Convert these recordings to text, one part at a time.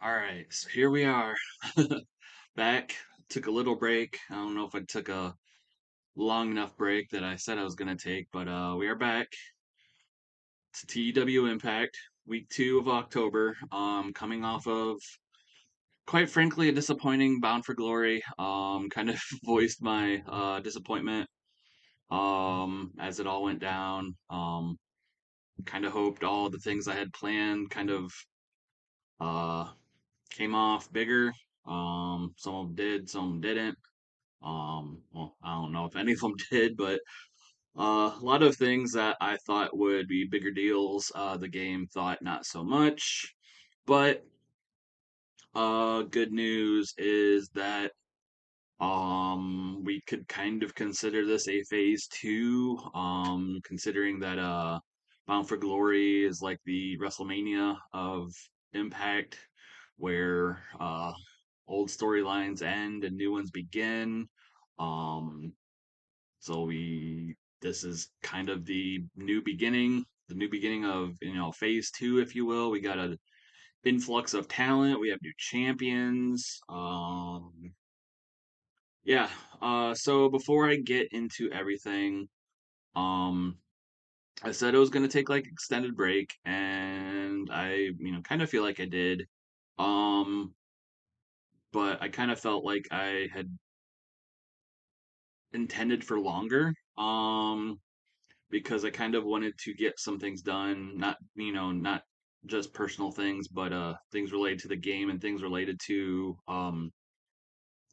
All right, so here we are. Back. Took a little break. I don't know if I took a long enough break that I said I was gonna take, but we are back to TEW Impact, week 2 of October. Coming off of quite frankly a disappointing Bound for Glory. Kind of voiced my disappointment as it all went down. Kind of hoped all the things I had planned kind of uh came off bigger. Some of them did, some of them didn't. Well, I don't know if any of them did, but a lot of things that I thought would be bigger deals, the game thought not so much. But good news is that we could kind of consider this a phase two. Considering that Bound for Glory is like the WrestleMania of Impact, where old storylines end and new ones begin. Um, so we this is kind of the new beginning of phase two, if you will. We got an influx of talent. We have new champions. Yeah. So before I get into everything, um, I said I was gonna take like extended break, and I kind of feel like I did. Um, but I kind of felt like I had intended for longer. Because I kind of wanted to get some things done, not just personal things, but things related to the game and things related to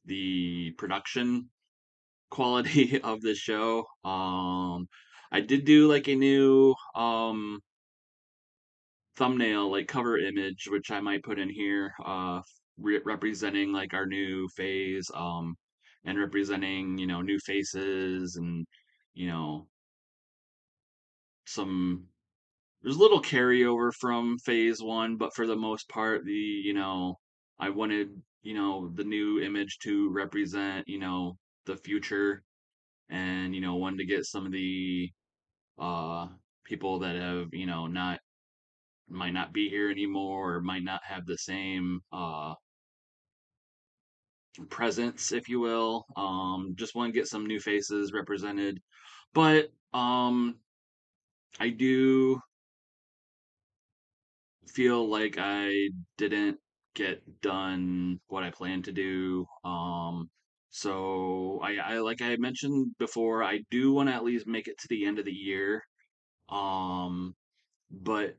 the production quality of the show. I did do like a new thumbnail, like cover image, which I might put in here, representing like our new phase, and representing new faces and you know some there's a little carryover from phase one, but for the most part, I wanted, the new image to represent, the future and, wanted to get some of the uh people that have, not might not be here anymore or might not have the same presence, if you will. Just want to get some new faces represented. But I do feel like I didn't get done what I planned to do. So I like I mentioned before, I do want to at least make it to the end of the year. Um, but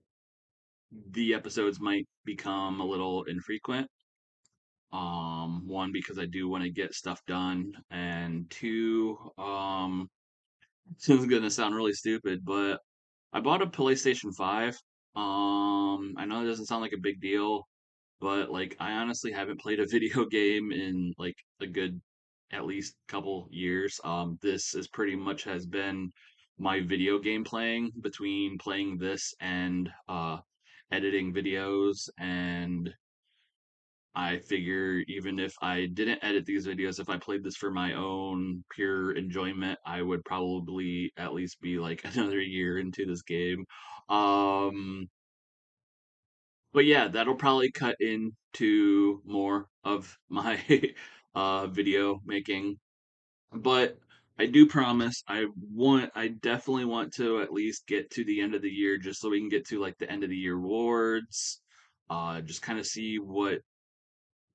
the episodes might become a little infrequent. One, because I do want to get stuff done, and two, this is gonna sound really stupid, but I bought a PlayStation 5. I know it doesn't sound like a big deal, but like I honestly haven't played a video game in like a good at least couple years. This is pretty much has been my video game playing between playing this and editing videos, and I figure even if I didn't edit these videos, if I played this for my own pure enjoyment, I would probably at least be like another year into this game. Um, but yeah, that'll probably cut into more of my video making. But I do promise I definitely want to at least get to the end of the year just so we can get to like the end of the year awards. Just kind of see what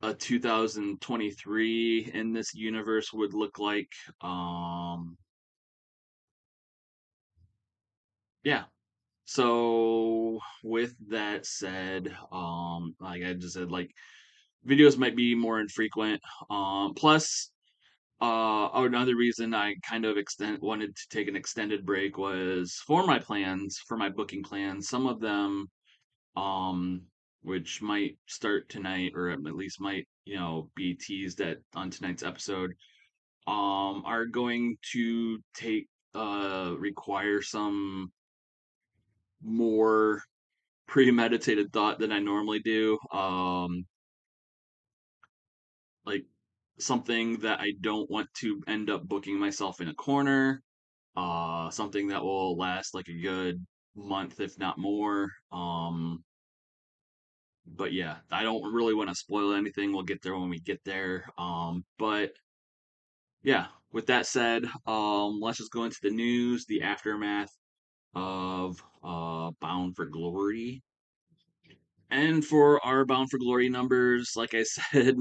a 2023 in this universe would look like. Um, yeah. So with that said, like I just said, like videos might be more infrequent. Plus, another reason I kind of extend wanted to take an extended break was for my plans, for my booking plans. Some of them, um, which might start tonight, or at least might be teased at on tonight's episode, are going to take require some more premeditated thought than I normally do. Like something that I don't want to end up booking myself in a corner. Something that will last like a good month, if not more. But yeah, I don't really want to spoil anything. We'll get there when we get there. But yeah, with that said, let's just go into the news, the aftermath of Bound for Glory. And for our Bound for Glory numbers, like I said,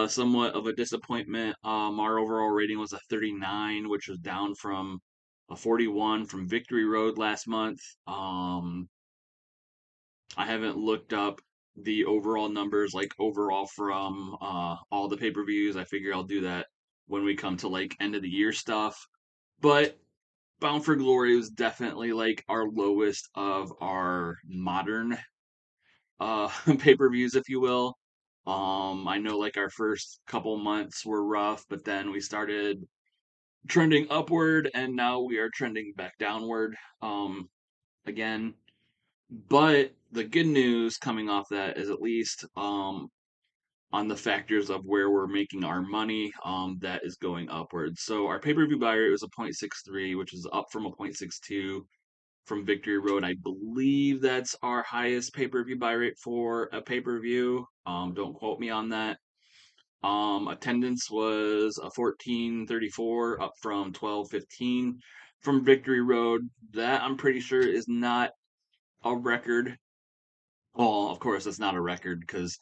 somewhat of a disappointment. Our overall rating was a 39, which was down from a 41 from Victory Road last month. I haven't looked up the overall numbers, like overall from all the pay-per-views. I figure I'll do that when we come to like end of the year stuff. But Bound for Glory was definitely like our lowest of our modern pay-per-views, if you will. I know like our first couple months were rough, but then we started trending upward, and now we are trending back downward again. But the good news coming off that is at least on the factors of where we're making our money, that is going upwards. So our pay-per-view buy rate was a 0.63, which is up from a 0.62 from Victory Road. I believe that's our highest pay-per-view buy rate for a pay-per-view. Don't quote me on that. Attendance was a 1434, up from 1215 from Victory Road. That I'm pretty sure is not a record. Well, of course, it's not a record because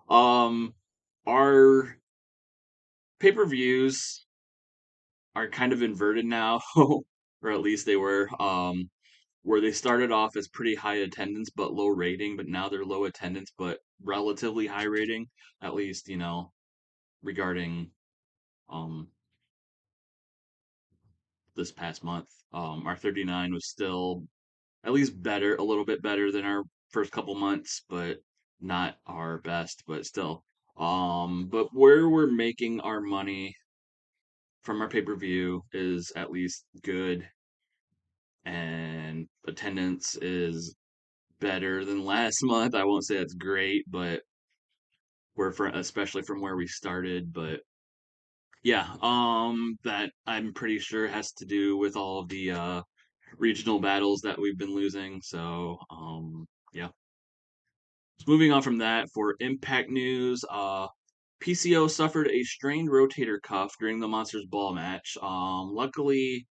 um our pay-per-views are kind of inverted now, or at least they were. Where they started off as pretty high attendance but low rating, but now they're low attendance but relatively high rating, at least, regarding um this past month. Our 39 was still at least better, a little bit better than our first couple months, but not our best, but still. But where we're making our money from our pay-per-view is at least good, and attendance is better than last month. I won't say it's great, but we're especially from where we started. But yeah, that I'm pretty sure has to do with all of the regional battles that we've been losing. So yeah. So moving on from that, for Impact news, PCO suffered a strained rotator cuff during the Monsters Ball match. Luckily,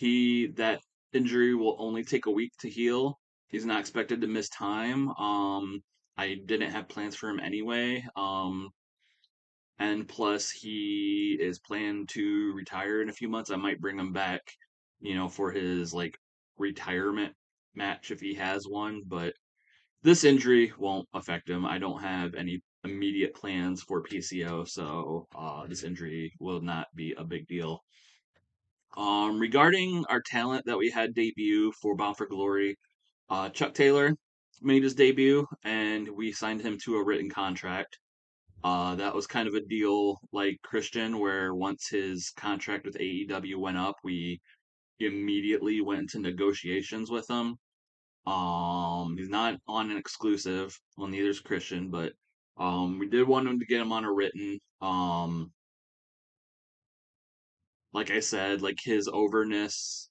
that injury will only take a week to heal. He's not expected to miss time. I didn't have plans for him anyway. And plus he is planned to retire in a few months. I might bring him back, for his like retirement match if he has one, but this injury won't affect him. I don't have any immediate plans for PCO, so this injury will not be a big deal. Regarding our talent that we had debut for Bound for Glory, Chuck Taylor made his debut, and we signed him to a written contract. That was kind of a deal like Christian, where once his contract with AEW went up, we immediately went into negotiations with him. He's not on an exclusive. Well, neither is Christian, but we did want him to get him on a written. Like I said, like his overness,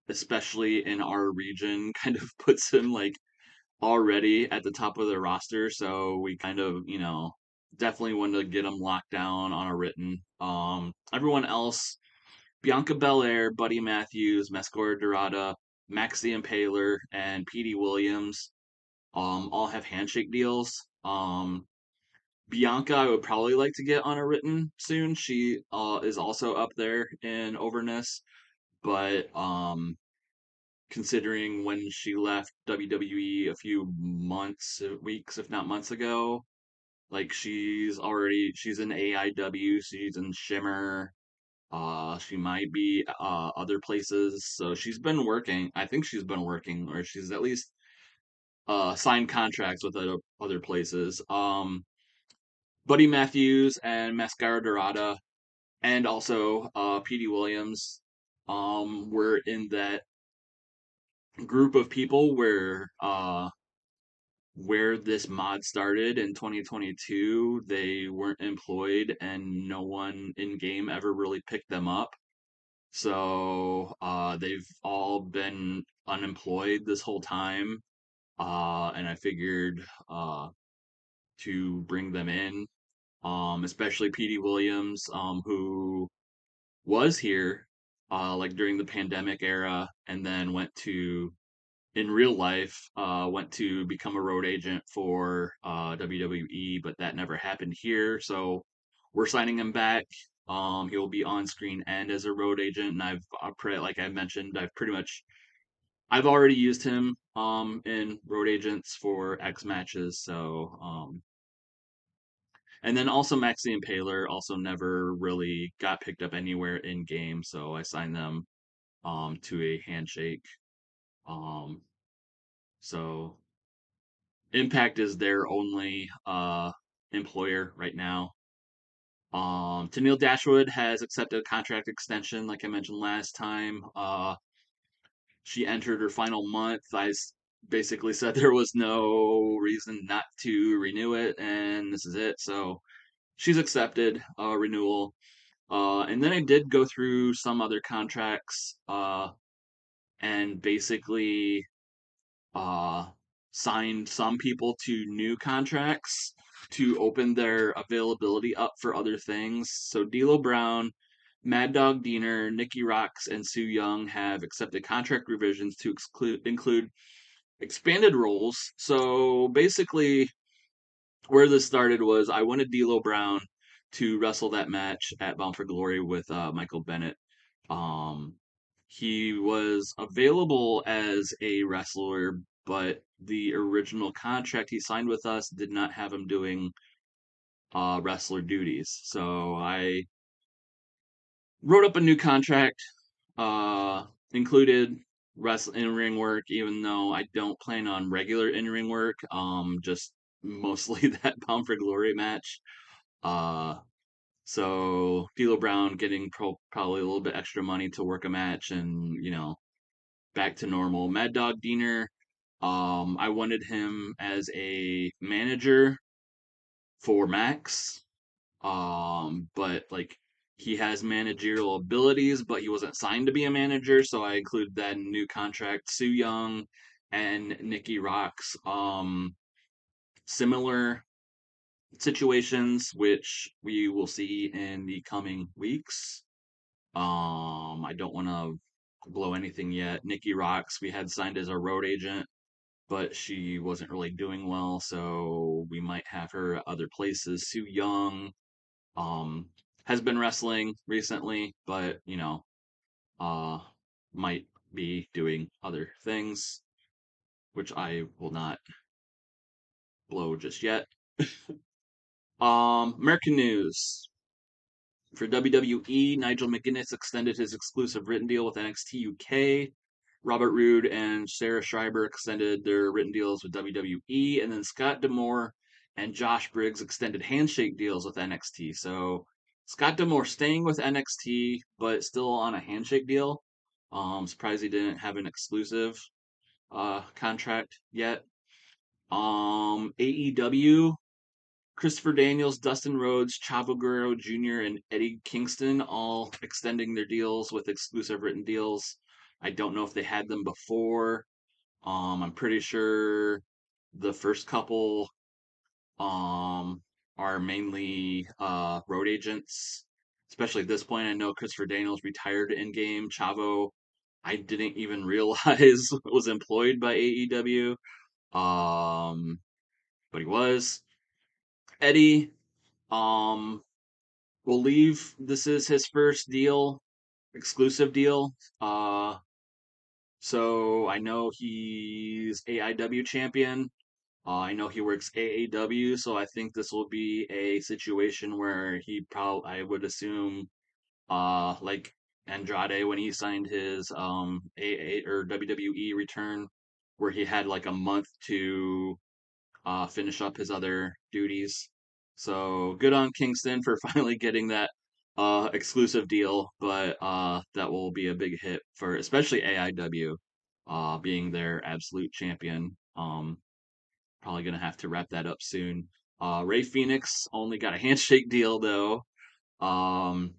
especially in our region, kind of puts him like already at the top of the roster. So we kind of, definitely wanted to get him locked down on a written. Everyone else, Bianca Belair, Buddy Matthews, Mascora Dorada, Max the Impaler, and Petey Williams, all have handshake deals. Bianca, I would probably like to get on a written soon. She is also up there in overness, but considering when she left WWE a few months, weeks, if not months ago. Like she's in AIW, she's in Shimmer. She might be other places. So she's been working. I think she's been working, or she's at least signed contracts with other places. Buddy Matthews and Mascara Dorada, and also Petey Williams, were in that group of people where this mod started in 2022, they weren't employed and no one in game ever really picked them up. So they've all been unemployed this whole time. and I figured to bring them in, especially Petey Williams, who was here like during the pandemic era, and then went to in real life went to become a road agent for WWE, but that never happened here. So we're signing him back. He will be on screen and as a road agent, and like I mentioned, I've already used him in road agents for X matches. So and then also Maxie and Paler also never really got picked up anywhere in game, so I signed them to a handshake. Um, so Impact is their only employer right now. Tennille Dashwood has accepted a contract extension, like I mentioned last time. She entered her final month. Basically said there was no reason not to renew it, and this is it. So she's accepted renewal. And then I did go through some other contracts and basically uh, signed some people to new contracts to open their availability up for other things. So D'Lo Brown, Mad Dog Diener, Nikki Rocks, and Sue Young have accepted contract revisions to include expanded roles. So basically, where this started was I wanted D'Lo Brown to wrestle that match at Bound for Glory with Michael Bennett. Um, he was available as a wrestler, but the original contract he signed with us did not have him doing wrestler duties. So I wrote up a new contract, included in ring work, even though I don't plan on regular in ring work. Just mostly that Bound for Glory match. Uh, so D'Lo Brown getting probably a little bit extra money to work a match, and back to normal. Mad Dog Diener, I wanted him as a manager for Max, but like he has managerial abilities, but he wasn't signed to be a manager, so I included that in new contract. Sue Young and Nikki Rocks, similar situations, which we will see in the coming weeks. I don't want to blow anything yet. Nikki Rocks, we had signed as a road agent, but she wasn't really doing well, so we might have her at other places. Sue Young, um, has been wrestling recently, but uh, might be doing other things, which I will not blow just yet. American news. For WWE, Nigel McGuinness extended his exclusive written deal with NXT UK. Robert Roode and Sarah Schreiber extended their written deals with WWE, and then Scott D'Amore and Josh Briggs extended handshake deals with NXT. So Scott D'Amore staying with NXT, but still on a handshake deal. Surprised he didn't have an exclusive contract yet. AEW, Christopher Daniels, Dustin Rhodes, Chavo Guerrero Jr., and Eddie Kingston all extending their deals with exclusive written deals. I don't know if they had them before. I'm pretty sure the first couple um are mainly road agents. Especially at this point, I know Christopher Daniels retired in game. Chavo, I didn't even realize was employed by AEW. But he was. Eddie, um, believe this is his first deal, exclusive deal. So I know he's AIW champion. I know he works AAW, so I think this will be a situation where I would assume, like Andrade when he signed his AA or WWE return, where he had like a month to finish up his other duties. So good on Kingston for finally getting that exclusive deal, but that will be a big hit for especially AIW, being their absolute champion. Probably gonna have to wrap that up soon. Ray Phoenix only got a handshake deal though. Um,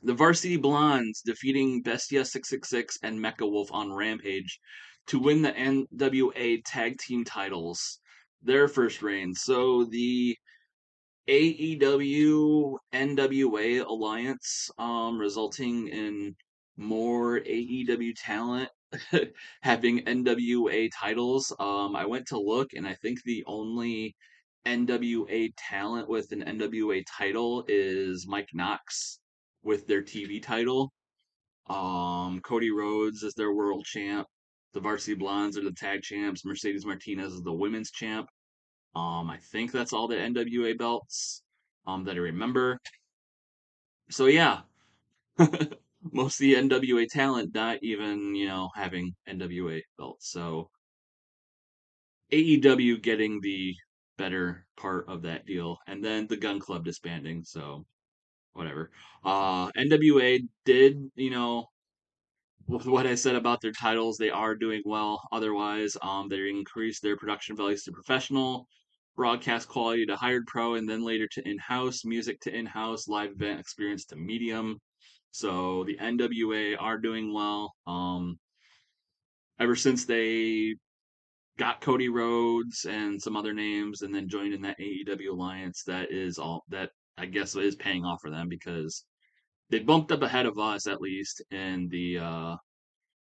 the Varsity Blondes defeating Bestia 666 and Mecha Wolf on Rampage to win the NWA tag team titles, their first reign. So the AEW NWA alliance, resulting in more AEW talent having NWA titles. I went to look, and I think the only NWA talent with an NWA title is Mike Knox with their TV title. Cody Rhodes is their world champ. The Varsity Blondes are the tag champs. Mercedes Martinez is the women's champ. I think that's all the NWA belts that I remember. So yeah, most of the NWA talent not even, having NWA belts. So AEW getting the better part of that deal, and then the Gun Club disbanding. So whatever. NWA did, with what I said about their titles, they are doing well. Otherwise, they increased their production values to professional, broadcast quality to hired pro, and then later to in-house, music to in-house, live event experience to medium. So the NWA are doing well. Ever since they got Cody Rhodes and some other names, and then joined in that AEW alliance, that is all that I guess is paying off for them because they bumped up ahead of us at least in the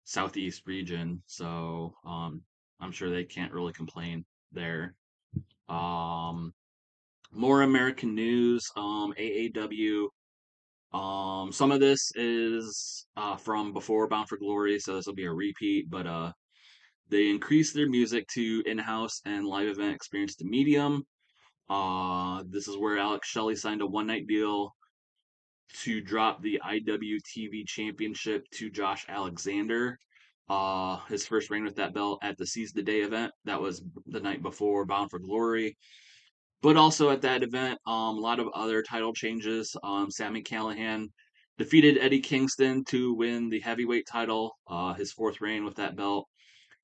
Southeast region. So I'm sure they can't really complain there. Um, More American news. AAW. Some of this is from before Bound for Glory, so this will be a repeat. But they increased their music to in-house and live event experience to medium. This is where Alex Shelley signed a one-night deal to drop the IWTV Championship to Josh Alexander. His first reign with that belt at the Seize the Day event. That was the night before Bound for Glory. But also at that event, a lot of other title changes. Sammy Callahan defeated Eddie Kingston to win the heavyweight title, his fourth reign with that belt.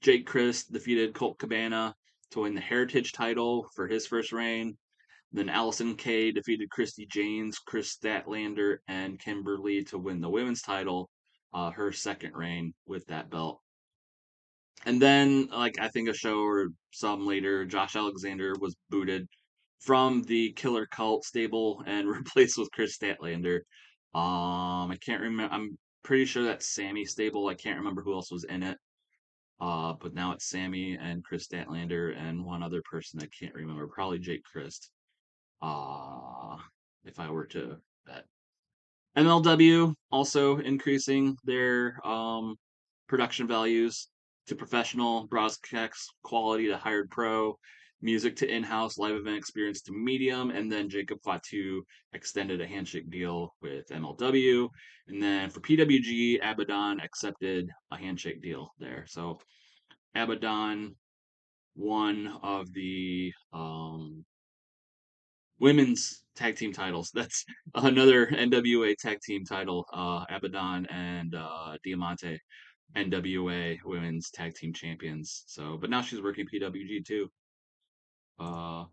Jake Crist defeated Colt Cabana to win the Heritage title for his first reign. Then Allison Kay defeated Christy James, Chris Statlander, and Kimberly to win the women's title, her second reign with that belt. And then, like I think a show or some later, Josh Alexander was booted from the Killer Cult stable and replaced with Chris Statlander. I can't remember. I'm pretty sure that's Sammy stable. I can't remember who else was in it. But now it's Sammy and Chris Statlander and one other person I can't remember. Probably Jake Christ. Uh, if I were to bet. MLW also increasing their production values to professional, broadcast quality to hired pro, music to in-house, live event experience to medium, and then Jacob Fatu extended a handshake deal with MLW, and then for PWG, Abaddon accepted a handshake deal there. So Abaddon, one of the women's tag team titles. That's another NWA tag team title. Abaddon and Diamante, NWA women's tag team champions. So, but now she's working PWG too. Uh,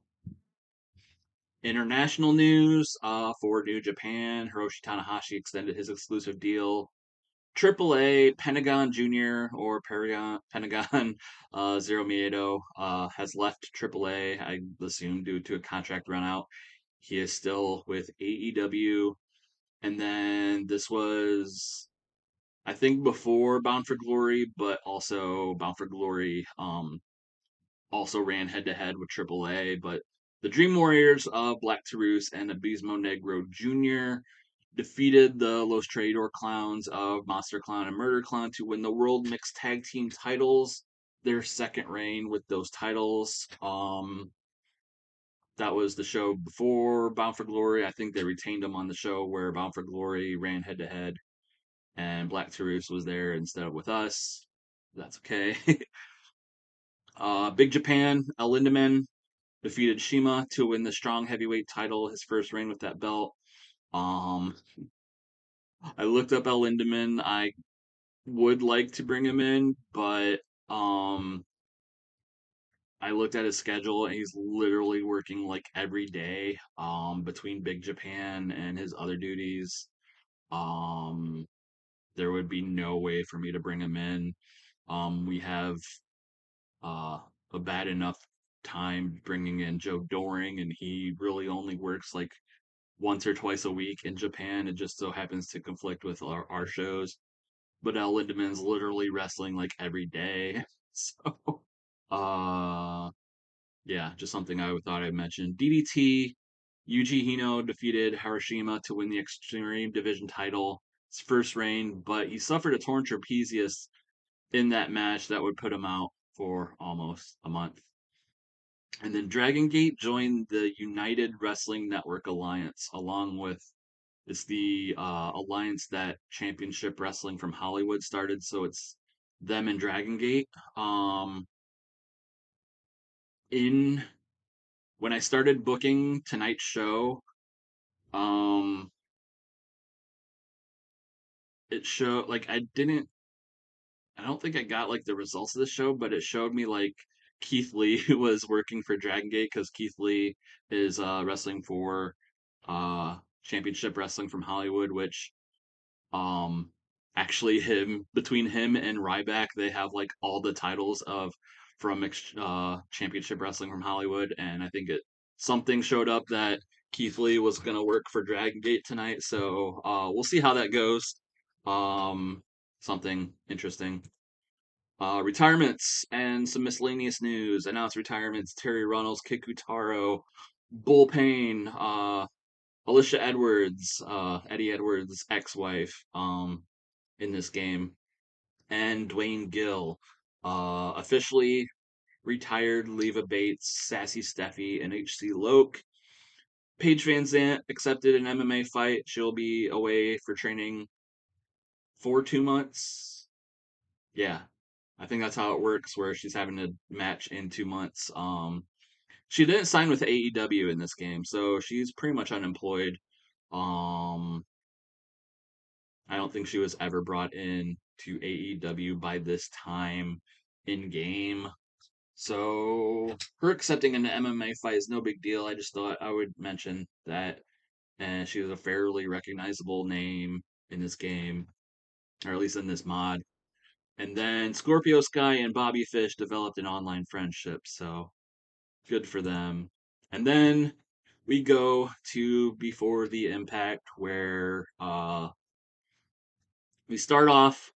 International news. For New Japan, Hiroshi Tanahashi extended his exclusive deal. AAA Pentagon Junior or Pentagon Zero Miedo has left AAA. I assume due to a contract run out. He is still with AEW. And then this was, I think, before Bound for Glory, but also Bound for Glory also ran head to head with AAA. But the Dream Warriors of Black Taurus and Abismo Negro Jr. defeated the Los Traidor Clowns of Monster Clown and Murder Clown to win the World Mixed Tag Team titles. Their second reign with those titles. That was the show before Bound for Glory. I think they retained them on the show where Bound for Glory ran head to head, and Black Taurus was there instead of with us. That's okay. Big Japan, El Lindaman defeated Shima to win the strong heavyweight title, his first reign with that belt. Um, I looked up El Lindaman. I would like to bring him in, but um, I looked at his schedule and he's literally working like every day between Big Japan and his other duties. Um, there would be no way for me to bring him in. We have uh, a bad enough time bringing in Joe Doring, and he really only works like once or twice a week in Japan. It just so happens to conflict with our shows. But Lindemann's literally wrestling like every day. So, uh, yeah, just something I thought I'd mention. DDT, Yuji Hino defeated Hiroshima to win the Extreme Division title. His first reign, but he suffered a torn trapezius in that match that would put him out for almost a month. And then Dragon Gate joined the United Wrestling Network Alliance, along with it's the alliance that Championship Wrestling from Hollywood started. So it's them and Dragon Gate. In when I started booking tonight's show, um, it showed like I don't think I got like the results of the show, but it showed me like Keith Lee was working for Dragon Gate because Keith Lee is wrestling for Championship Wrestling from Hollywood, which um actually him between him and Ryback, they have like all the titles of from Championship Wrestling from Hollywood, and I think it something showed up that Keith Lee was gonna work for Dragon Gate tonight, so we'll see how that goes. Um, something interesting. Retirements and some miscellaneous news. Announced retirements: Terry Runnels, Kikutaro, Bull Payne, Alicia Edwards, Eddie Edwards' ex-wife, in this game, and Dwayne Gill, officially retired. Leva Bates, Sassy Steffi, and HC Loke. Paige Van Zant accepted an MMA fight. She'll be away for training for 2 months. Yeah, I think that's how it works, where she's having a match in 2 months. She didn't sign with AEW in this game, so she's pretty much unemployed. Um, I don't think she was ever brought in to AEW by this time in game. So her accepting an MMA fight is no big deal. I just thought I would mention that, and she was a fairly recognizable name in this game, or at least in this mod. And then Scorpio Sky and Bobby Fish developed an online friendship, so good for them. And then we go to Before the Impact, where we start off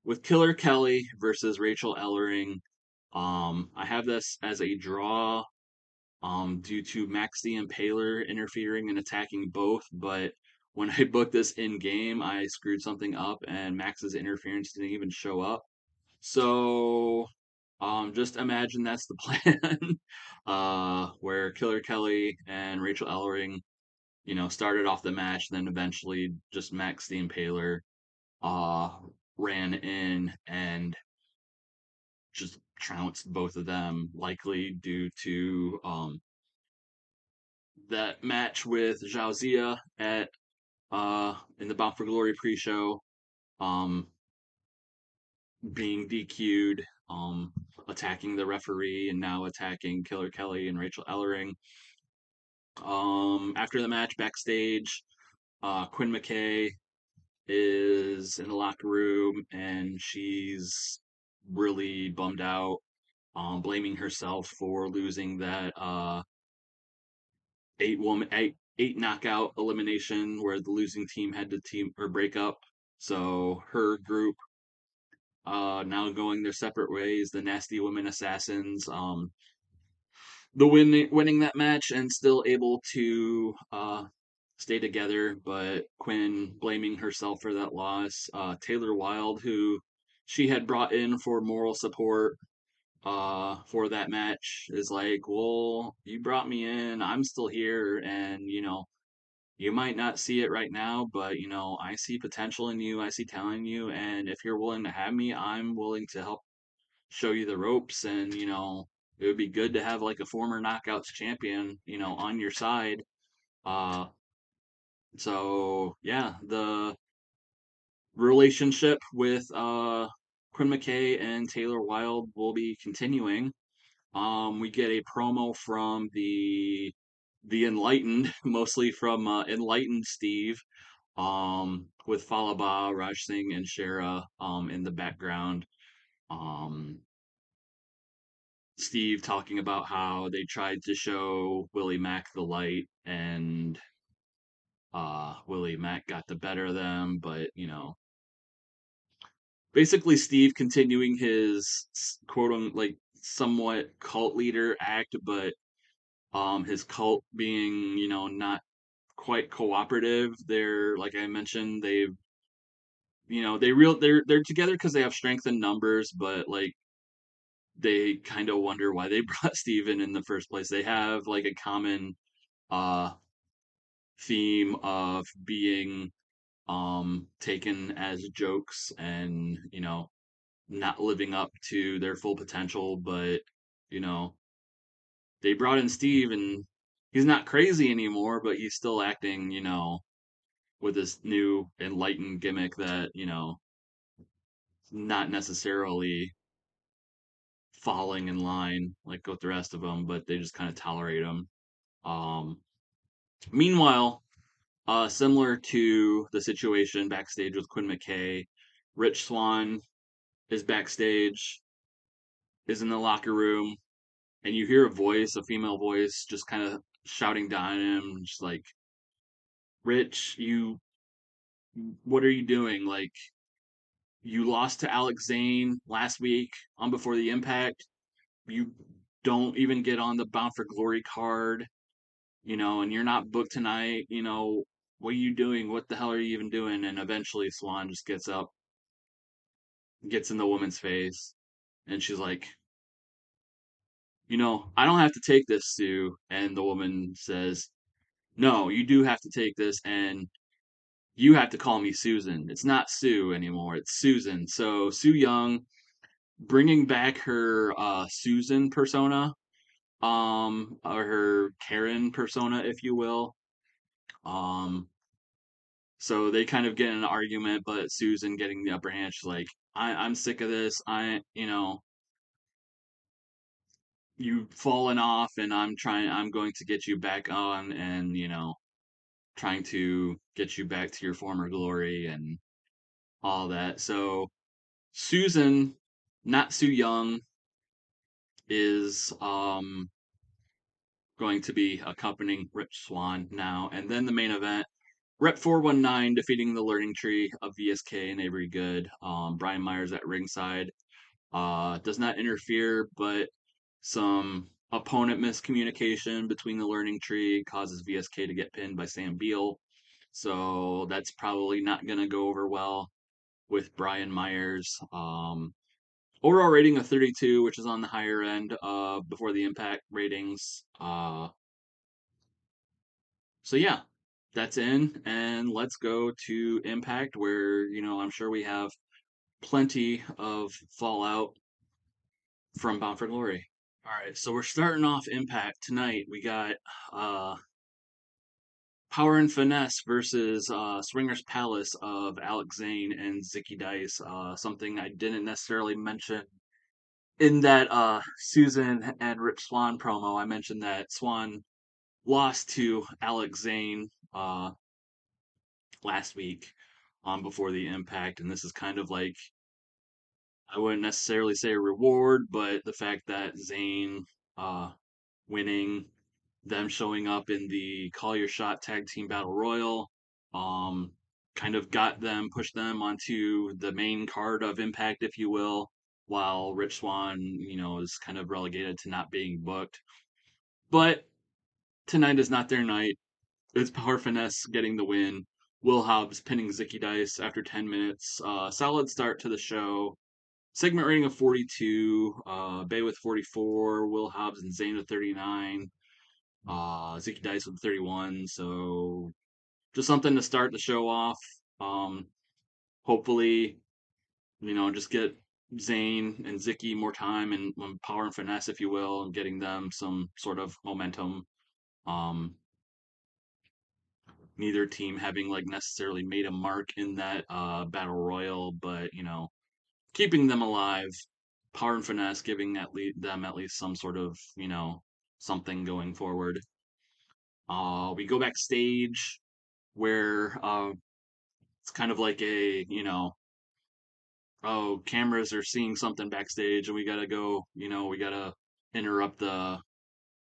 with Killer Kelly versus Rachel Ellering. I have this as a draw due to Max the Impaler interfering and attacking both, but when I booked this in game, I screwed something up and Max's interference didn't even show up. So just imagine that's the plan. Where Killer Kelly and Rachel Ellering, started off the match, then eventually just Max the Impaler uh ran in and just trounced both of them, likely due to that match with Zhao Zia at in the Bound for Glory pre-show, um, being DQ'd, attacking the referee, and now attacking Killer Kelly and Rachel Ellering. After the match backstage, Quinn McKay is in the locker room and she's really bummed out, blaming herself for losing that 8 knockout elimination where the losing team had to team or break up. So her group now going their separate ways. The Nasty Women Assassins, winning that match and still able to stay together, but Quinn blaming herself for that loss. Taylor Wilde, who she had brought in for moral support for that match, is like, well, you brought me in, I'm still here, and you might not see it right now, but I see potential in you, I see talent in you, and if you're willing to have me, I'm willing to help show you the ropes, and it would be good to have like a former knockouts champion on your side. uh so yeah, the relationship with Quinn McKay and Taylor Wilde will be continuing. We get a promo from the Enlightened, mostly from Enlightened Steve, with Falaba, Raj Singh, and Shara in the background. Um, Steve talking about how they tried to show Willie Mack the light, and Willie Mack got the better of them, but basically Steve continuing his quote on like somewhat cult leader act, but his cult being not quite cooperative. They're like I mentioned, they've they're together because they have strength in numbers, but like they kind of wonder why they brought Steven in the first place. They have like a common uh theme of being taken as jokes and not living up to their full potential, but you know they brought in Steve, and he's not crazy anymore, but he's still acting with this new enlightened gimmick that not necessarily falling in line like with the rest of them, but they just kind of tolerate him. Um, Meanwhile, similar to the situation backstage with Quinn McKay, Rich Swann is backstage, is in the locker room, and you hear a voice, a female voice, just kind of shouting down at him, just like, Rich, what are you doing? Like, you lost to Alex Zane last week on Before the Impact. You don't even get on the Bound for Glory card, and you're not booked tonight. What are you doing? What the hell are you even doing? And eventually Swan just gets up, gets in the woman's face, and she's like, I don't have to take this, Sue. And the woman says, no, you do have to take this, and you have to call me Susan. It's not Sue anymore. It's Susan. So Sue Young bringing back her Susan persona, or her Karen persona, if you will. Um, so they kind of get in an argument, but Susan getting the upper hand. She's like, I'm sick of this. You've fallen off, and I'm going to get you back on, and trying to get you back to your former glory and all that. So Susan, not Sue Young, is going to be accompanying Rich Swann now. And then the main event, Rep 419 defeating the Learning Tree of VSK and Avery Good. Brian Myers at ringside. Does not interfere, but some opponent miscommunication between the Learning Tree causes VSK to get pinned by Sam Beal. So that's probably not going to go over well with Brian Myers. Overall rating of 32, which is on the higher end before the Impact ratings. So yeah, that's in, and let's go to Impact, where I'm sure we have plenty of fallout from Bound for Glory. All right, so we're starting off Impact tonight. We got uh, Power and Finesse versus Swingers Palace of Alex Zane and Zicky Dice. Something I didn't necessarily mention in that Susan and Rich Swan promo. I mentioned that Swan lost to Alex Zane last week on Before the Impact, and this is kind of like, I wouldn't necessarily say a reward, but the fact that Zane uh, winning, them showing up in the Call Your Shot Tag Team Battle Royal, um, kind of pushed them onto the main card of Impact, if you will, while Rich Swan, is kind of relegated to not being booked. But tonight is not their night. It's Power Finesse getting the win. Will Hobbs pinning Zicky Dice after 10 minutes. Solid start to the show. Segment rating of 42. Bay with 44. Will Hobbs and Zayn with 39. Zicky Dice with 31. So just something to start the show off. Um, Hopefully, just get Zayn and Zicky more time and power and finesse, if you will, and getting them some sort of momentum. Um, Neither team having like necessarily made a mark in that battle royal, but keeping them alive, power and finesse, giving them at least some sort of something going forward. We go backstage where it's kind of like a oh, cameras are seeing something backstage and we gotta go, we gotta interrupt the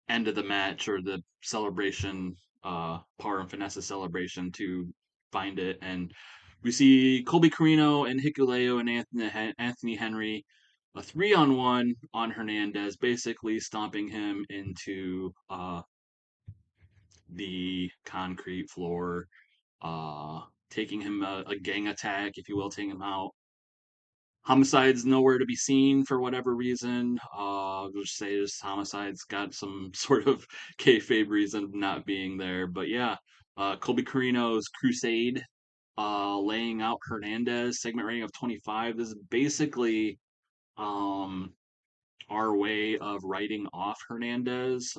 end of the match or the celebration, Power and Finesse celebration to find it. And we see Colby Carino and Hikuleo and Anthony Henry, a 3-on-1 on Hernandez, basically stomping him into the concrete floor, taking him a gang attack, if you will, taking him out. Homicide's nowhere to be seen for whatever reason. We'll just say this Homicide's got some sort of kayfabe reason of not being there. But yeah, Colby Carino's Crusade, laying out Hernandez, segment rating of 25. This is basically um, our way of writing off Hernandez.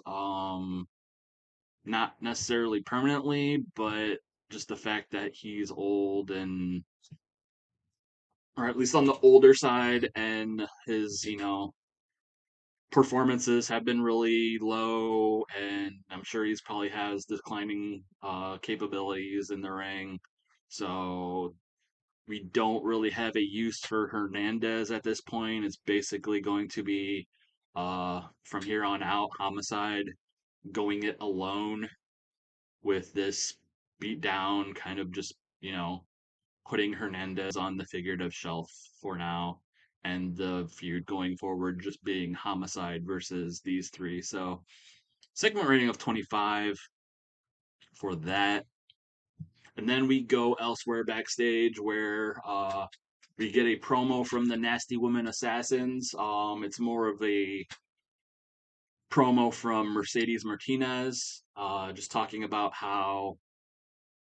Not necessarily permanently, but just the fact that he's old and or at least on the older side, and his, performances have been really low, and I'm sure he's probably has declining capabilities in the ring. So we don't really have a use for Hernandez at this point. It's basically going to be from here on out, Homicide going it alone with this beat down, kind of just, putting Hernandez on the figurative shelf for now, and the feud going forward just being Homicide versus these three. So, segment rating of 25 for that. And then we go elsewhere backstage where we get a promo from the Nasty Woman Assassins. It's more of a promo from Mercedes Martinez, just talking about how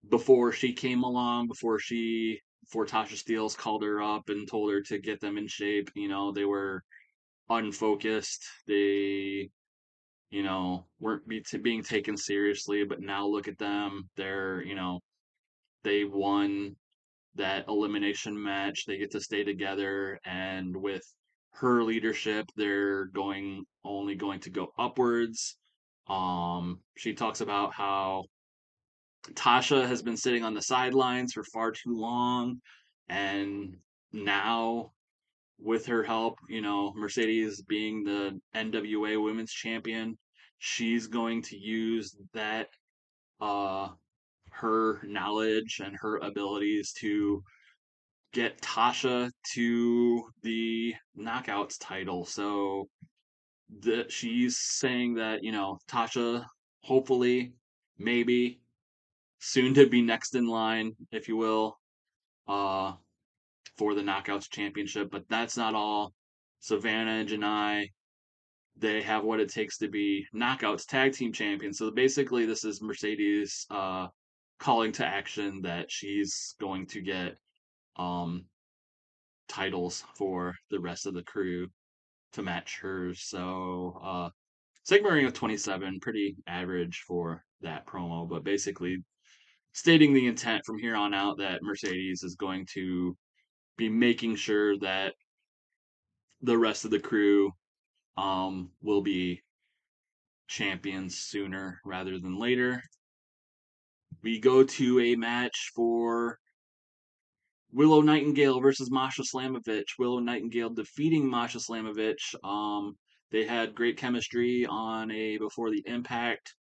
before she came along, before Tasha Steeles called her up and told her to get them in shape, they were unfocused. They, weren't being taken seriously, but now look at them. They won that elimination match. They get to stay together, and with her leadership, they're only going to go upwards. She talks about how Tasha has been sitting on the sidelines for far too long, and now with her help, Mercedes being the NWA Women's Champion, she's going to use that uh her knowledge and her abilities to get Tasha to the Knockouts title. So she's saying that, Tasha hopefully maybe soon to be next in line, if you will, uh, for the Knockouts Championship. But that's not all. Savannah and Janai, they have what it takes to be Knockouts Tag Team Champions. So basically, this is Mercedes calling to action that she's going to get um, titles for the rest of the crew to match hers. So segment rating of 27, pretty average for that promo, but basically stating the intent from here on out that Mercedes is going to be making sure that the rest of the crew will be champions sooner rather than later. We go to a match for Willow Nightingale versus Masha Slamovich. Willow Nightingale defeating Masha Slamovich. They had great chemistry on a Before the Impact.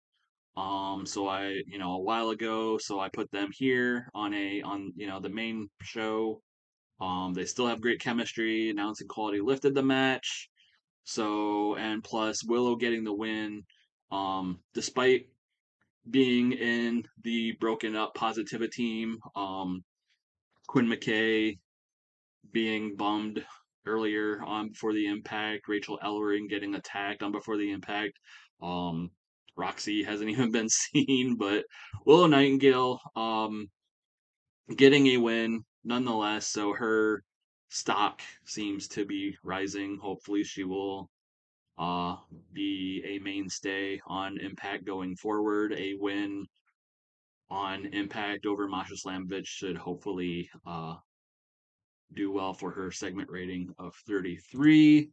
So a while ago, so I put them here on the main show. They still have great chemistry. Announcing quality lifted the match. So, and plus Willow getting the win, despite being in the broken up Positiva team, Quinn McKay being bummed earlier on Before the Impact, Rachel Ellering getting attacked on Before the Impact. Um, Roxy hasn't even been seen, but Willow Nightingale getting a win nonetheless. So her stock seems to be rising. Hopefully, she will uh, be a mainstay on Impact going forward. A win on Impact over Masha Slamovich should hopefully do well for her segment rating of 33.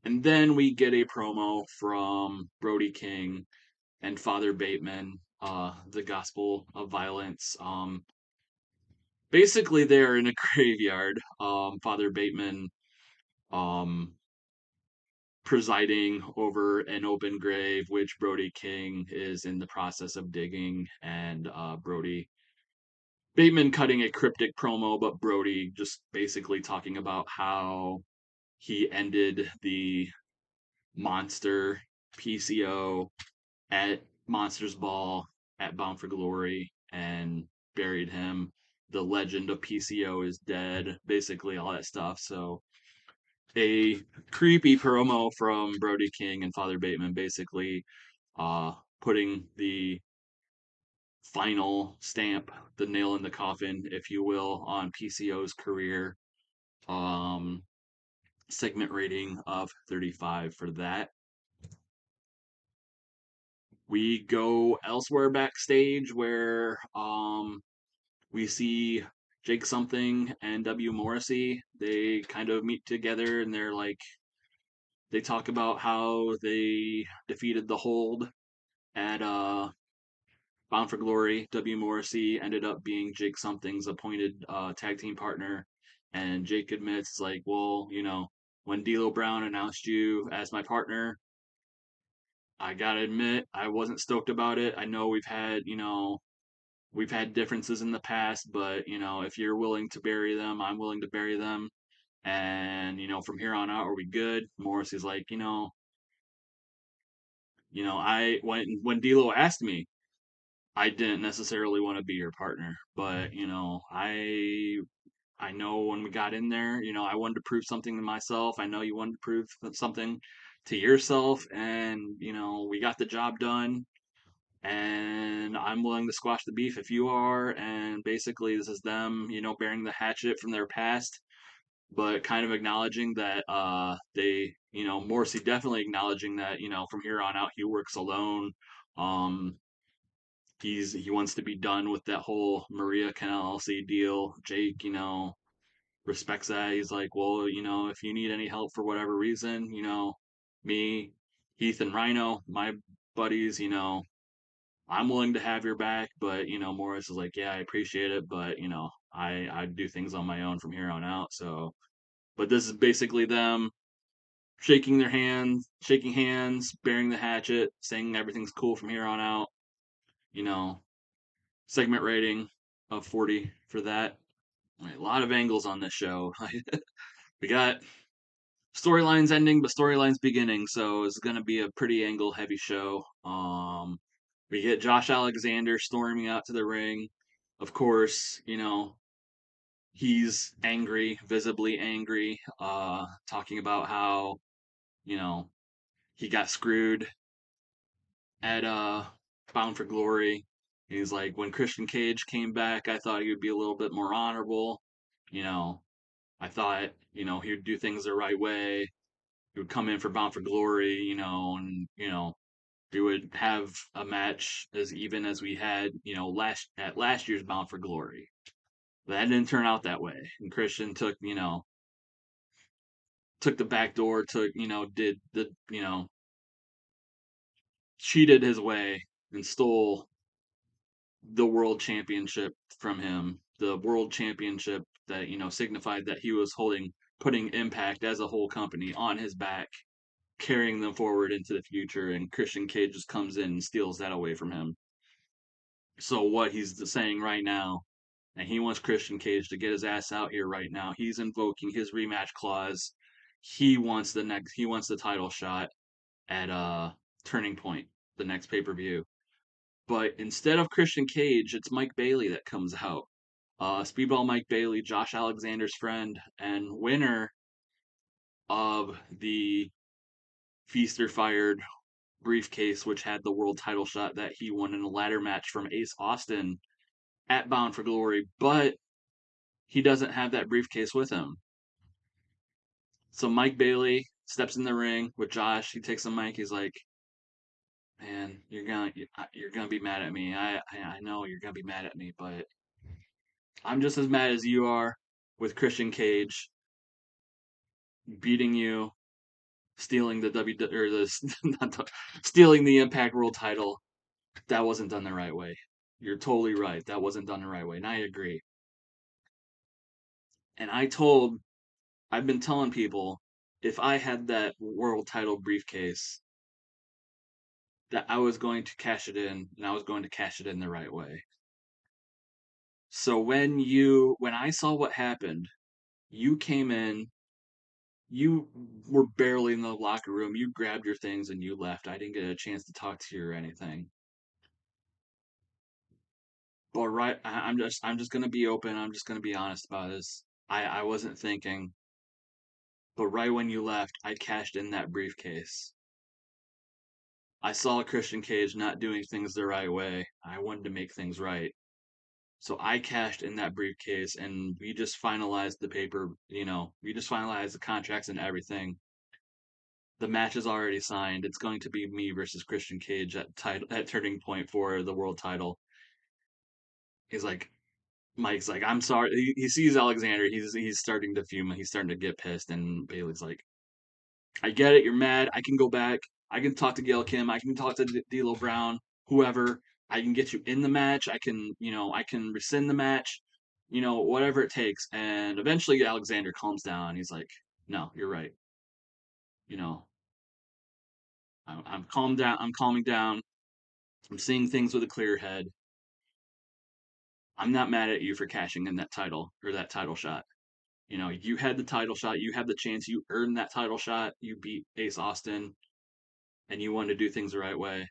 And then we get a promo from Brody King and Father Bateman, the Gospel of Violence. basically they're in a graveyard. Father Bateman um presiding over an open grave, which Brody King is in the process of digging, and Brody Bateman cutting a cryptic promo, but Brody just basically talking about how he ended the monster PCO at Monsters Ball at Bound for Glory and buried him. The legend of PCO is dead, basically all that stuff. So a creepy promo from Brody King and Father Bateman, basically uh, putting the final stamp, the nail in the coffin, if you will, on PCO's career. Um, Segment rating of 35 for that. We go elsewhere backstage where we see Jake Something and W Morrissey. They kind of meet together and they talk about how they defeated the Hold at Bound for Glory. W Morrissey ended up being Jake Something's appointed tag team partner, and Jake admits like, well, when D'Lo Brown announced you as my partner, I gotta admit I wasn't stoked about it. I know we've had differences in the past, but if you're willing to bury them, I'm willing to bury them. And from here on out, are we good? Morrissey's like, I when D'Lo asked me, I didn't necessarily want to be your partner, but I know when we got in there, I wanted to prove something to myself. I know you wanted to prove something to yourself, and we got the job done. And I'm willing to squash the beef if you are. And basically, this is them, bearing the hatchet from their past, but kind of acknowledging that Morrissey definitely acknowledging that from here on out he works alone. Um, he wants to be done with that whole Maria Canal LC deal. Jake, respects that. He's like, well, if you need any help for whatever reason, me, Heath, and Rhino, my buddies, I'm willing to have your back. But Morris is like, yeah, I appreciate it, but I do things on my own from here on out. So, but this is basically them shaking hands, bearing the hatchet, saying everything's cool from here on out. You know, segment rating of 40 for that. A lot of angles on this show. We got storylines ending, but storylines beginning. So it's going to be a pretty angle heavy show. We get Josh Alexander storming out to the ring. Of course, he's angry, visibly angry, talking about how, you know, he got screwed at Bound for Glory. He's like, when Christian Cage came back, I thought he would be a little bit more honorable. You know, I thought, he would do things the right way. He would come in for Bound for Glory, and we would have a match as even as we had, last year's Bound for Glory. That didn't turn out that way. And Christian took the back door, did the, cheated his way and stole the world championship from him. The world championship that, signified that he was putting Impact as a whole company on his back, carrying them forward into the future. And Christian Cage just comes in and steals that away from him. So what he's saying right now, and he wants Christian Cage to get his ass out here right now. He's invoking his rematch clause. He wants the title shot at Turning Point, the next pay-per-view. But instead of Christian Cage, it's Mike Bailey that comes out. Speedball Mike Bailey, Josh Alexander's friend and winner of the Feast or Fired briefcase, which had the world title shot that he won in a ladder match from Ace Austin at Bound for Glory, but he doesn't have that briefcase with him. So Mike Bailey steps in the ring with Josh. He takes the mic. He's like, "Man, you're gonna be mad at me. I know you're gonna be mad at me, but I'm just as mad as you are with Christian Cage beating you, stealing the W or the not the, stealing the Impact World title. That wasn't done the right way. You're totally right. That wasn't done the right way, and I agree. And I've been telling people if I had that world title briefcase, that I was going to cash it in and I was going to cash it in the right way. So when I saw what happened, you came in, you were barely in the locker room, you grabbed your things and you left. I didn't get a chance to talk to you or anything. But I'm just gonna be open, I'm just gonna be honest about this. I wasn't thinking, but right when you left, I cashed in that briefcase. I saw Christian Cage not doing things the right way. I wanted to make things right. So I cashed in that briefcase and we just finalized the paper, we just finalized the contracts and everything. The match is already signed. It's going to be me versus Christian Cage at Turning Point for the world title. He's like, Mike's like, I'm sorry. He sees Alexander. He's starting to fume. He's starting to get pissed. And Bailey's like, I get it. You're mad. I can go back. I can talk to Gail Kim. I can talk to D'Lo Brown. Whoever. I can get you in the match. I can rescind the match. Whatever it takes. And eventually Alexander calms down. He's like, no, you're right. You know, I'm calmed down. I'm calming down. I'm seeing things with a clear head. I'm not mad at you for cashing in that title or that title shot. You had the title shot, you had the chance, you earned that title shot, you beat Ace Austin, and you wanted to do things the right way.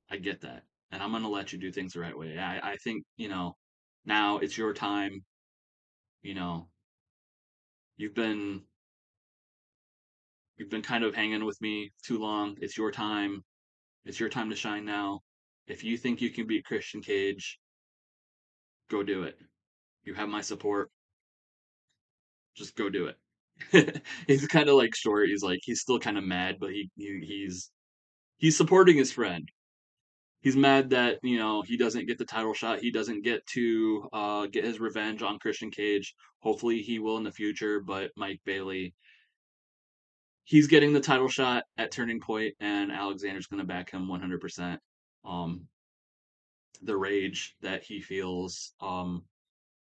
I get that. And I'm going to let you do things the right way. I think, now it's your time. You know, you've been you've been kind of hanging with me too long. It's your time. It's your time to shine now. If you think you can beat Christian Cage, go do it. You have my support. Just go do it. He's kind of like short. He's still kind of mad, but he's supporting his friend. He's mad that he doesn't get the title shot. He doesn't get to get his revenge on Christian Cage. Hopefully, he will in the future. But Mike Bailey, he's getting the title shot at Turning Point, and Alexander's going to back him 100%. Um, the rage that he feels from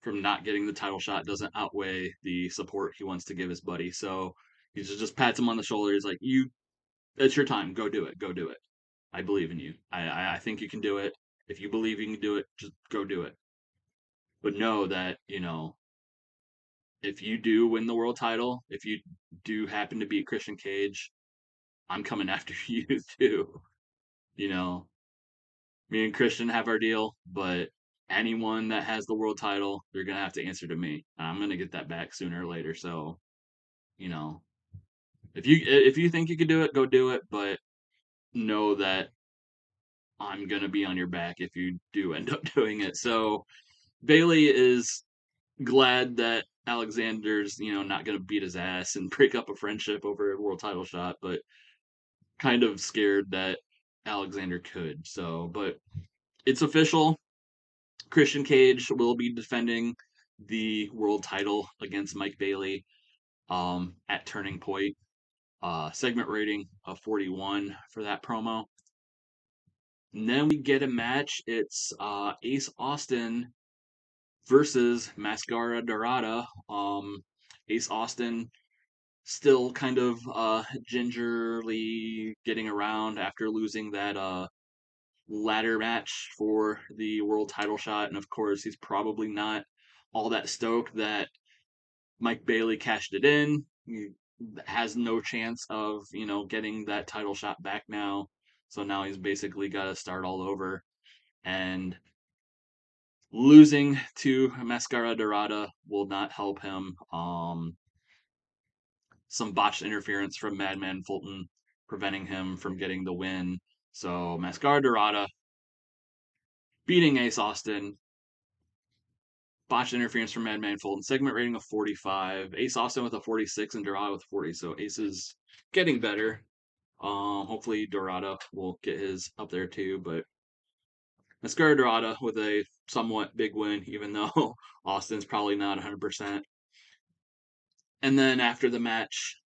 not getting the title shot doesn't outweigh the support he wants to give his buddy. So he just pats him on the shoulder. He's like, it's your time. Go do it. Go do it. I believe in you. I think you can do it. If you believe you can do it, just go do it. But know that, if you do win the world title, if you do happen to beat Christian Cage, I'm coming after you too. You know, Me and Christian have our deal, but anyone that has the world title, they're gonna have to answer to me. I'm gonna get that back sooner or later. So, you know, if you think you can do it, go do it. But know that I'm gonna be on your back if you do end up doing it. So Bailey is glad that Alexander's, not gonna beat his ass and break up a friendship over a world title shot, but kind of scared that Alexander could. So, but it's official. Christian Cage will be defending the world title against Mike Bailey at Turning Point. Segment rating of 41 for that promo. And then we get a match. It's Ace Austin versus Mascara Dorada. Ace Austin still kind of gingerly getting around after losing that ladder match for the world title shot. And of course, he's probably not all that stoked that Mike Bailey cashed it in. He has no chance of, getting that title shot back now. So now he's basically got to start all over. And losing to Mascara Dorada will not help him. Some botched interference from Madman Fulton preventing him from getting the win. So Mascara Dorada beating Ace Austin. Botched interference from Madman Fulton. Segment rating of 45. Ace Austin with a 46 and Dorada with 40. So Ace is getting better. Hopefully Dorada will get his up there too. But Mascara Dorada with a somewhat big win, even though Austin's probably not 100%. And then after the match,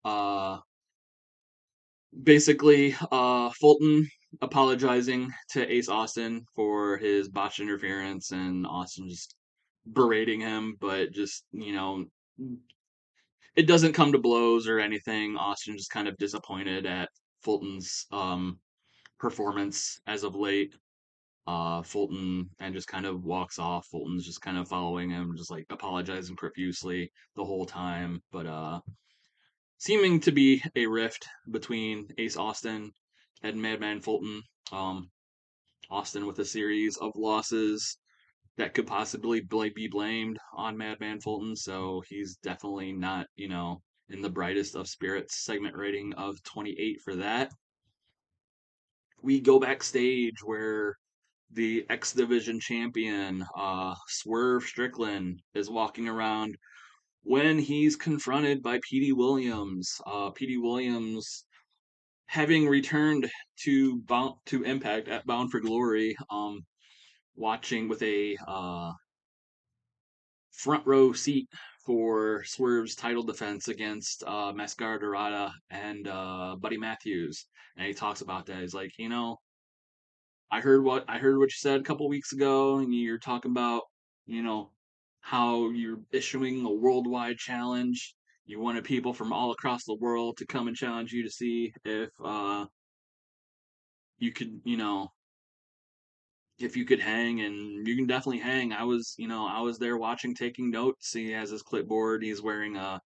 basically Fulton apologizing to Ace Austin for his botched interference and Austin just berating him, but just, it doesn't come to blows or anything. Austin's just kind of disappointed at Fulton's performance as of late. Fulton and just kind of walks off. Fulton's just kind of following him, just like apologizing profusely the whole time. But seeming to be a rift between Ace Austin and Madman Fulton. Um, Austin with a series of losses that could possibly be blamed on Madman Fulton, so he's definitely not, in the brightest of spirits. Segment rating of 28 for that. We go backstage where the X Division champion, Swerve Strickland, is walking around when he's confronted by Petey Williams. Petey Williams, having returned to Impact at Bound for Glory, watching with a front row seat for Swerve's title defense against Mascara Dorada and Buddy Matthews, and he talks about that. He's like, I heard what you said a couple weeks ago, and you're talking about, you know, how you're issuing a worldwide challenge. You wanted people from all across the world to come and challenge you to see if you could, if you could hang, and you can definitely hang. I was there watching, taking notes. He has his clipboard. He's wearing a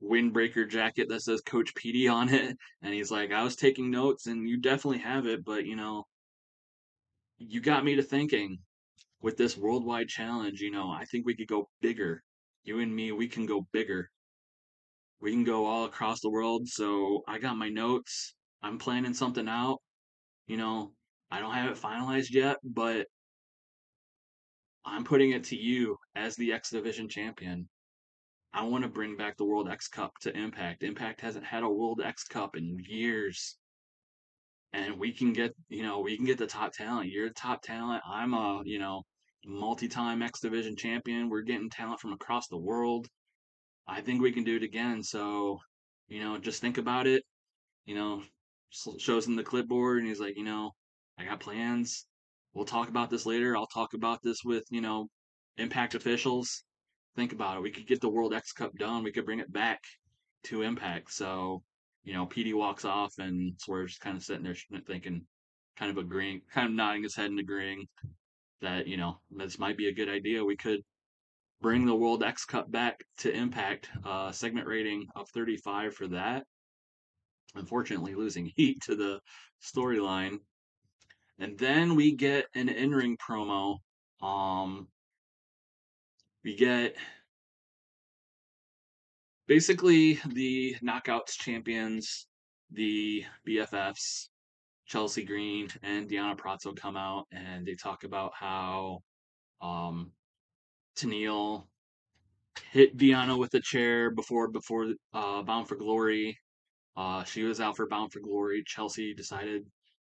windbreaker jacket that says Coach Petey on it, and he's like, I was taking notes, and you definitely have it, but you got me to thinking with this worldwide challenge. I think we could go bigger. You and me, we can go bigger. We can go all across the world. So I got my notes. I'm planning something out. You know, I don't have it finalized yet, but I'm putting it to you as the X Division champion. I want to bring back the World X Cup to Impact. Impact hasn't had a World X Cup in years. And we can get the top talent. You're a top talent. I'm a, multi-time X Division champion. We're getting talent from across the world. I think we can do it again. So, just think about it. You know, shows him the clipboard, and he's like, I got plans. We'll talk about this later. I'll talk about this with, Impact officials. Think about it. We could get the World X Cup done. We could bring it back to Impact. So, PD walks off, and Swerve's kind of sitting there thinking, kind of agreeing, kind of nodding his head and agreeing that, this might be a good idea. We could bring the World X Cup back to Impact. Segment rating of 35 for that. Unfortunately, losing heat to the storyline. And then we get an in-ring promo. Um, we get basically the Knockouts champions, the BFFs, Chelsea Green and Deanna Prato come out, and they talk about how um, Tennille hit Deanna with a chair before Bound for Glory. She was out for Bound for Glory. Chelsea decided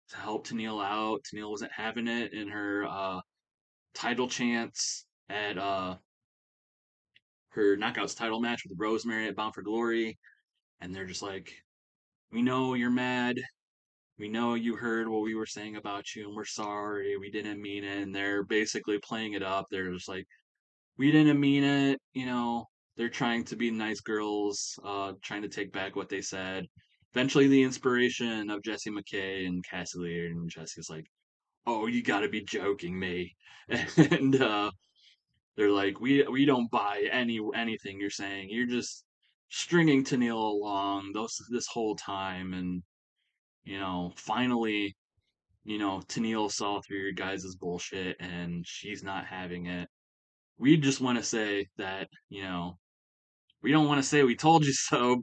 to help Tennille out. Tennille wasn't having it in her title chance at her Knockouts title match with Rosemary at Bound for Glory. And they're just like, we know you're mad. We know you heard what we were saying about you, and we're sorry. We didn't mean it. And they're basically playing it up. They're just like, we didn't mean it. They're trying to be nice girls, trying to take back what they said. Eventually, the inspiration of Jesse McKay and Cassie Lee, and Jesse's like, "Oh, you got to be joking me," and they're like, "We don't buy anything you're saying. You're just stringing Tennille along this whole time." And finally, Tennille saw through your guys' bullshit, and she's not having it. We just want to say that we don't want to say we told you so,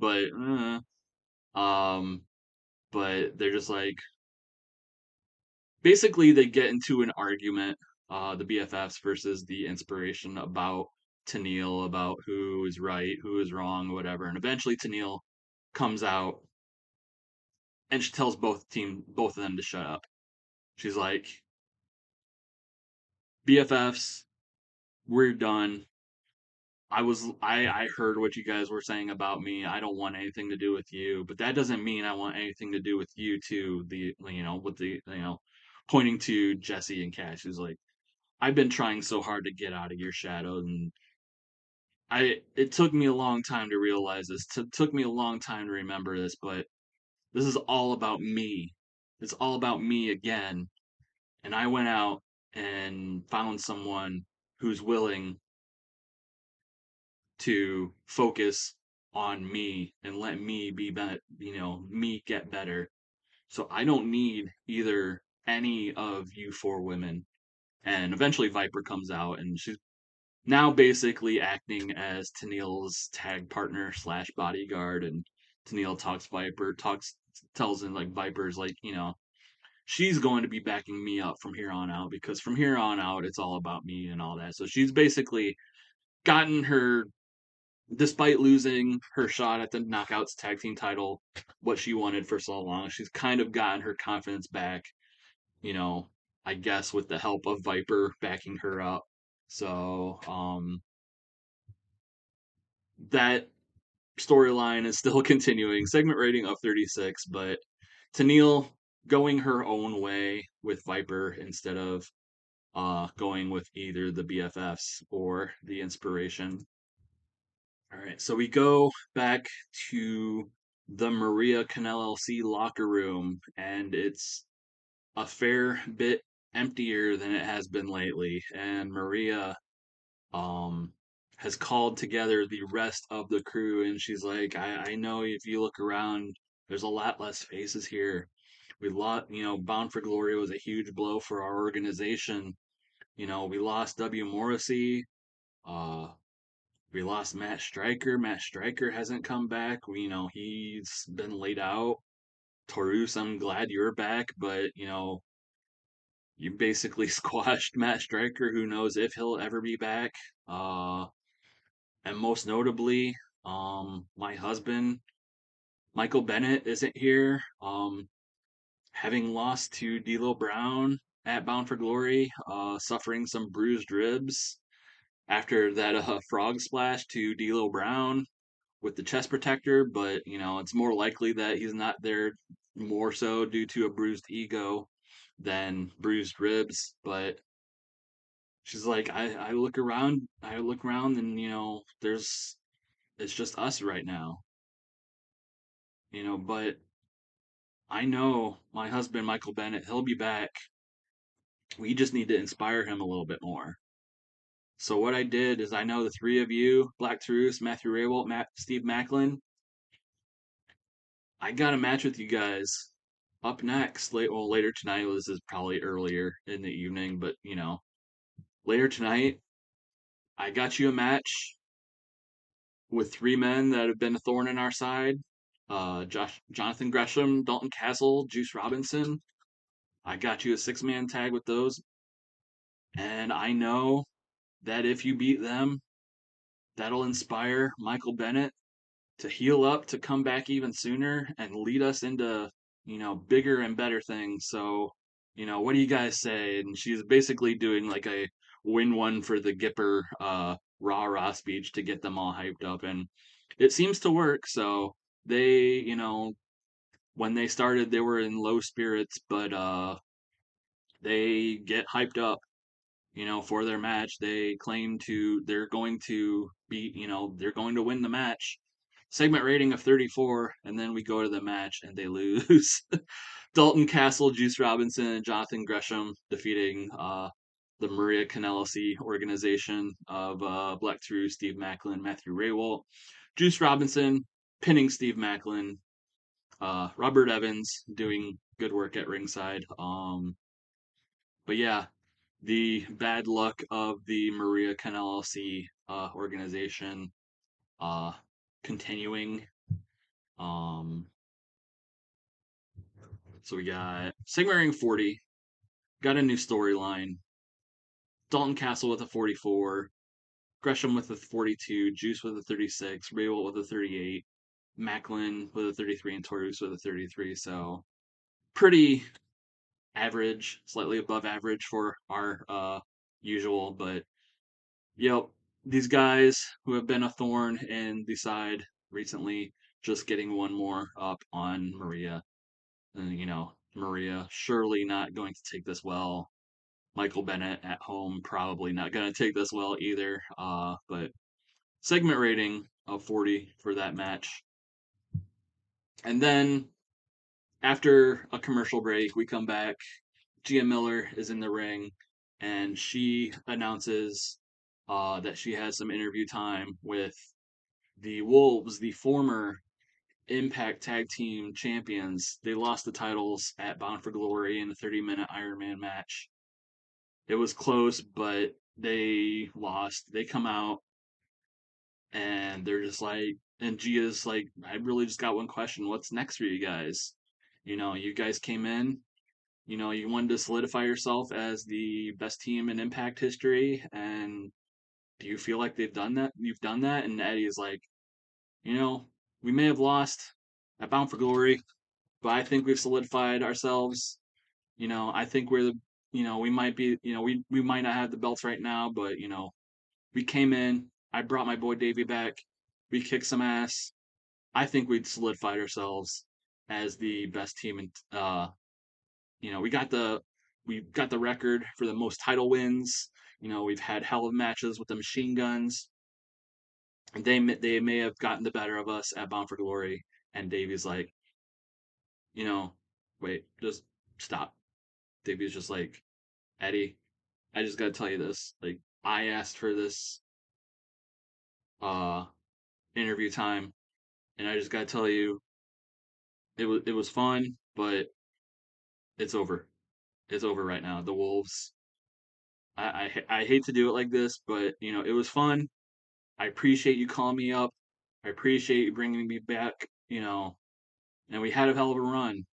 um, but they're just like, basically they get into an argument, the BFFs versus the inspiration about Tennille, about who is right, who is wrong, whatever. And eventually Tennille comes out and she tells both of them to shut up. She's like, BFFs, we're done. I heard what you guys were saying about me. I don't want anything to do with you, but that doesn't mean I want anything to do with you too. With the pointing to Jesse and Cash, who's like, I've been trying so hard to get out of your shadow, and it took me a long time to realize this. Took me a long time to remember this, but this is all about me. It's all about me again. And I went out and found someone who's willing to focus on me and let me be better, me get better. So I don't need either any of you four women. And eventually Viper comes out and she's now basically acting as Tennille's tag partner slash bodyguard. And Tennille tells him like Viper's like, she's going to be backing me up from here on out because from here on out it's all about me and all that. So she's basically gotten her, despite losing her shot at the Knockouts tag team title, what she wanted for so long, she's kind of gotten her confidence back, you know, I guess with the help of Viper backing her up. So, that storyline is still continuing. Segment rating of 36, but Tennille going her own way with Viper instead of going with either the BFFs or the Inspiration. All right, so we go back to the Maria Canal LLC locker room, and it's a fair bit emptier than it has been lately. And Maria um has called together the rest of the crew, and she's like, I know if you look around, there's a lot less faces here. We lost, Bound for Glory was a huge blow for our organization. We lost W. Morrissey. Uh, we lost Matt Stryker. Matt Stryker hasn't come back. He's been laid out. Taurus, I'm glad you're back, but you basically squashed Matt Stryker. Who knows if he'll ever be back? Uh, and most notably, my husband Michael Bennett isn't here. Having lost to D'Lo Brown at Bound for Glory, suffering some bruised ribs after that frog splash to D'Lo Brown with the chest protector, but it's more likely that he's not there more so due to a bruised ego than bruised ribs. But she's like, I look around, and there's it's just us right now, but I know my husband Michael Bennett, he'll be back. We just need to inspire him a little bit more. So what I did is I know the three of you, Black Truce, Matthew Raywalt, Steve Macklin, I got a match with you guys up next. Later tonight. This is probably earlier in the evening, but later tonight, I got you a match with three men that have been a thorn in our side. Jonathan Gresham, Dalton Castle, Juice Robinson. I got you a six-man tag with those, and I know that if you beat them, that'll inspire Michael Bennett to heal up, to come back even sooner, and lead us into, bigger and better things. So, what do you guys say? And she's basically doing like a win one for the Gipper rah rah speech to get them all hyped up. And it seems to work. So they, when they started, they were in low spirits, but they get hyped up, for their match. They claim they're going to be, they're going to win the match. Segment rating of 34, and then we go to the match and they lose. Dalton Castle, Juice Robinson, and Jonathan Gresham defeating the Maria Canelisi organization of Black True, Steve Macklin, Matthew Raywalt. Juice Robinson pinning Steve Macklin. Robert Evans doing good work at ringside. But yeah, the bad luck of the Maria Canelisi organization uh, continuing. Um, so we got Sigma Ring 40, got a new storyline. Dalton Castle with a 44, Gresham with a 42, Juice with a 36, Raywell with a 38, Macklin with a 33, and Taurus with a 33. So pretty average, slightly above average for our usual. But yep, these guys who have been a thorn in the side recently, just getting one more up on Maria. And, Maria surely not going to take this well. Michael Bennett at home probably not going to take this well either. But segment rating of 40 for that match. And then after a commercial break, we come back. Gia Miller is in the ring, and she announces that she has some interview time with the Wolves, the former Impact Tag Team Champions. They lost the titles at Bound for Glory in a 30-minute Iron Man match. It was close, but they lost. They come out and they're just like, and Gia's like, I really just got one question. What's next for you guys? You guys came in, you wanted to solidify yourself as the best team in Impact history, and do you feel like they've done that? You've done that? And Eddie is like, you know, we may have lost at Bound for Glory, but I think we've solidified ourselves. I think we're the, we might be, we might not have the belts right now, but we came in. I brought my boy Davey back. We kicked some ass. I think we'd solidified ourselves as the best team. And we got the record for the most title wins. We've had hell of matches with the Machine Guns. And they may have gotten the better of us at Bound for Glory. And Davey's like, you know, wait, just stop. Davey's just like, Eddie, I just gotta tell you this. Like, I asked for this uh interview time, and I just gotta tell you, it was fun, but it's over. It's over right now. The Wolves. I hate to do it like this, but it was fun. I appreciate you calling me up. I appreciate you bringing me back. And we had a hell of a run.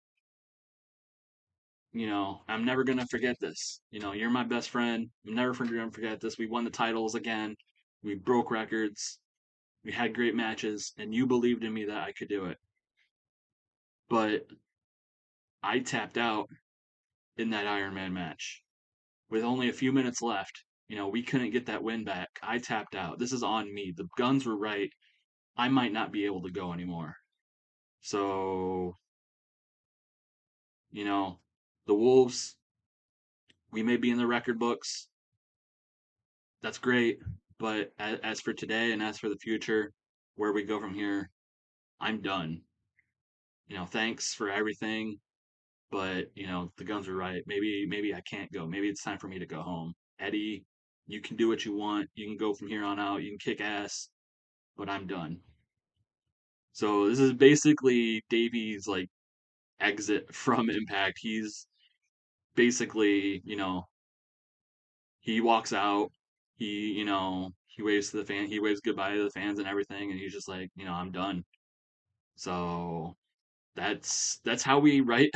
I'm never gonna forget this. You're my best friend. I'm never gonna forget this. We won the titles again. We broke records. We had great matches, and you believed in me that I could do it. But I tapped out in that Iron Man match with only a few minutes left. We couldn't get that win back. I tapped out. This is on me. The guns were right. I might not be able to go anymore. So, you know, the Wolves, we may be in the record books. That's great. But as for today and as for the future, where we go from here, I'm done. Thanks for everything. But the guns were right. Maybe I can't go. Maybe it's time for me to go home. Eddie, you can do what you want. You can go from here on out. You can kick ass, but I'm done. So this is basically Davey's like exit from Impact. He's basically, he walks out. He waves to the fan. He waves goodbye to the fans and everything, and he's just like, I'm done. So that's how we write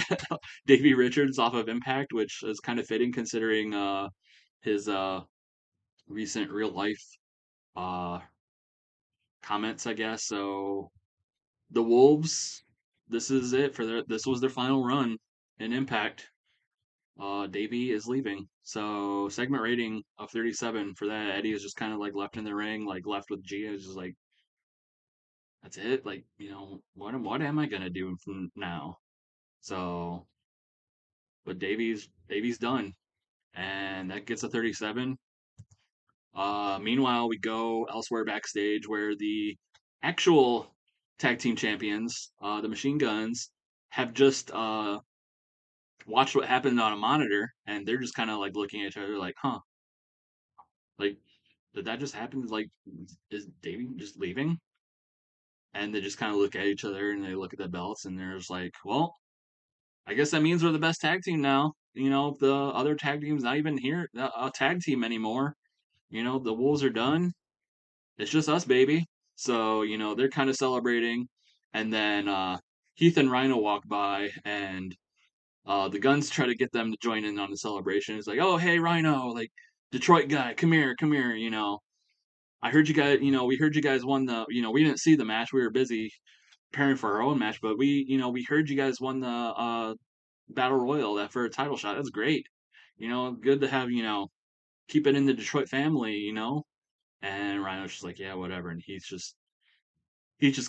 Davey Richards off of Impact, which is kind of fitting considering his recent real life uh comments, I guess. So the Wolves, this is it for this was their final run in Impact. Davey is leaving. So segment rating of 37 for that. Eddie is just kind of like left in the ring, like left with Gia. Is just like that's it. Like what am I gonna do from now? So, but Davey's done, and that gets a 37. Meanwhile, we go elsewhere backstage where the actual tag team champions, the Machine Guns, have just watched what happened on a monitor, and they're just kind of like looking at each other, like, "Huh, like, did that just happen? Like, is Davey just leaving?" And they just kind of look at each other and they look at the belts, and they're just like, "Well, I guess that means we're the best tag team now. The other tag team's not even here, a tag team anymore. The Wolves are done. It's just us, baby." So, they're kind of celebrating. And then Heath and Rhino walk by, and the Guns try to get them to join in on the celebration. It's like, oh, hey, Rhino, like, Detroit guy, come here, come here. I heard you guys, we heard you guys won we didn't see the match. We were busy preparing for our own match, but we heard you guys won the Battle Royal that for a title shot. That's great. Good to have, keep it in the Detroit family. And Rhino's just like, yeah, whatever. And he's just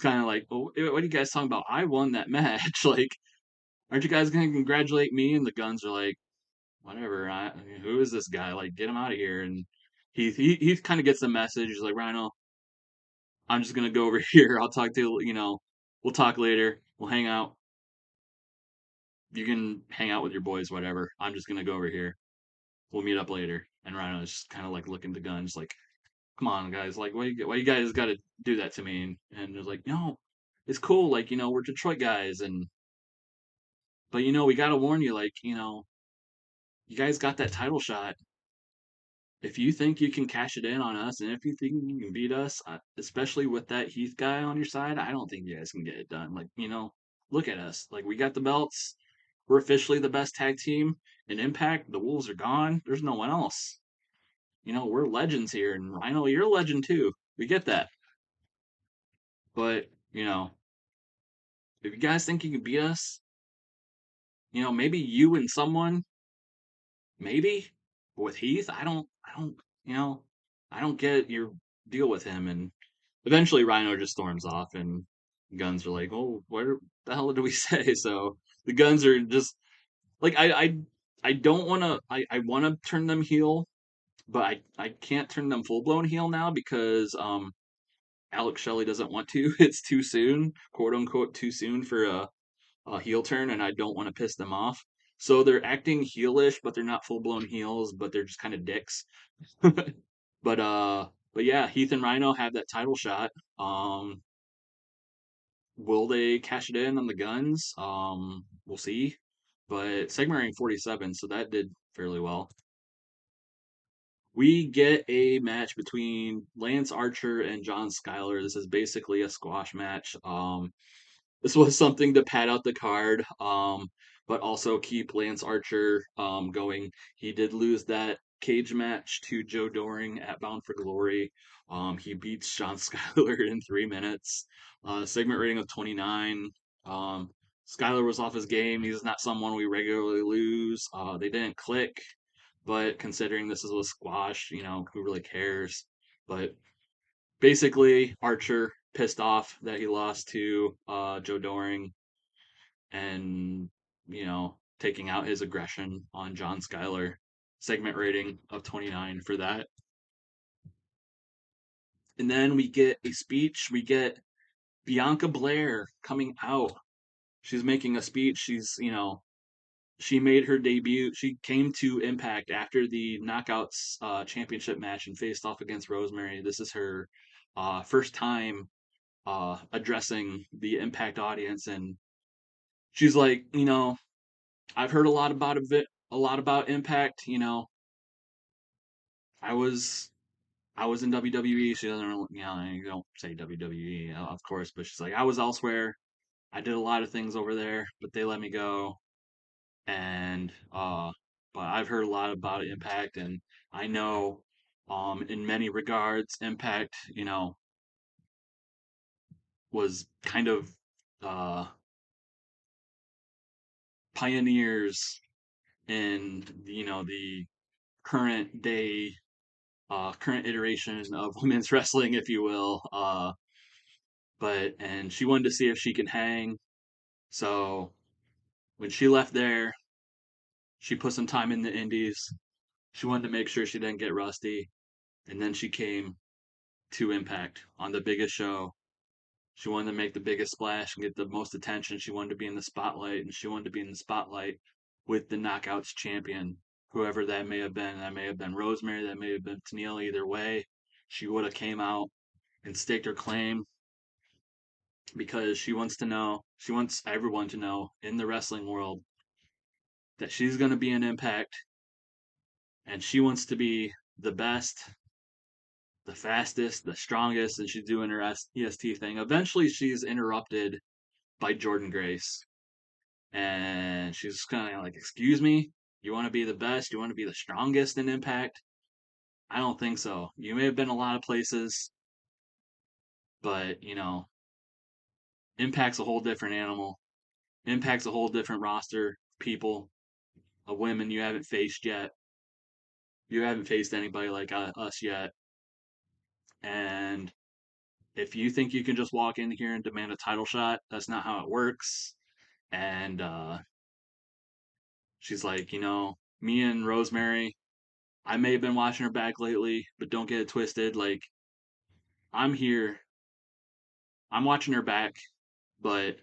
kind of like, oh, what are you guys talking about? I won that match. Like, aren't you guys gonna congratulate me? And the Guns are like, whatever. Who is this guy? Like, get him out of here. And he kind of gets the message. He's like, Rhino, I'm just gonna go over here. I'll talk to we'll talk later. We'll hang out. You can hang out with your boys, whatever. I'm just gonna go over here. We'll meet up later." And Rhino's just kind of like looking to guns, like, "Come on, guys! Like, why you guys got to do that to me?" And it was like, "No, it's cool. Like, we're Detroit guys, and but we got to warn you. Like, you guys got that title shot. If you think you can cash it in on us, and if you think you can beat us, especially with that Heath guy on your side, I don't think you guys can get it done. Like, look at us. Like, we got the belts. We're officially the best tag team in Impact. The Wolves are gone. There's no one else. We're legends here, and Rhino, you're a legend too. We get that. But, if you guys think you can beat us, maybe you and someone, maybe. But with Heath, you know, I don't get your deal with him. And eventually Rhino just storms off, and Guns are like, "Oh, what the hell did we say?" So the Guns are just like, I don't want to, I want to turn them heel, but I can't turn them full blown heel now because, Alex Shelley doesn't want to. It's too soon, quote unquote, too soon for a heel turn, and I don't want to piss them off. So they're acting heelish, but they're not full blown heels, but they're just kind of dicks. But yeah, Heath and Rhino have that title shot. Will they cash it in on the Guns? We'll see. But segment ranking 47, so that did fairly well. We get a match between Lance Archer and John Skyler. This is basically a squash match. This was something to pad out the card, but also keep Lance Archer going. He did lose that cage match to Joe Doring at Bound for Glory. He beats John Skyler in 3 minutes. Segment rating of 29. Um, Skyler was off his game. He's not someone we regularly lose. They didn't click, but considering this is a squash, who really cares? But basically, Archer pissed off that he lost to Joe Doring, and taking out his aggression on John Skyler. Segment rating of 29 for that. And then we get a speech. We get Bianca Blair coming out. She's making a speech. She made her debut. She came to Impact after the Knockouts championship match and faced off against Rosemary. This is her first time addressing the Impact audience, and she's like, I've heard a lot about Impact. I was I was in WWE. She doesn't really, you don't say WWE, of course, but she's like, I was elsewhere. I did a lot of things over there, but they let me go. And but I've heard a lot about Impact, and I know, in many regards, Impact, was kind of uh pioneers in the current day, current iteration of women's wrestling, if you will. And she wanted to see if she can hang. So when she left there, she put some time in the indies. She wanted to make sure she didn't get rusty. And then she came to Impact on the biggest show. She wanted to make the biggest splash and get the most attention. She wanted to be in the spotlight, and she wanted to be in the spotlight with the Knockouts champion, whoever that may have been. That may have been Rosemary, that may have been Tennille. Either way, she would have came out and staked her claim because she wants everyone to know in the wrestling world that she's going to be an Impact, and she wants to be the best, the fastest, the strongest, and she's doing her EST thing. Eventually, she's interrupted by Jordan Grace, and she's kind of like, "Excuse me, you want to be the best? You want to be the strongest in Impact? I don't think so. You may have been a lot of places, but Impact's a whole different animal. Impact's a whole different roster of people, of women you haven't faced yet. You haven't faced anybody like us yet, and if you think you can just walk in here and demand a title shot, that's not how it works." And she's like, me and Rosemary, I may have been watching her back lately, but don't get it twisted. Like, I'm here I'm watching her back, but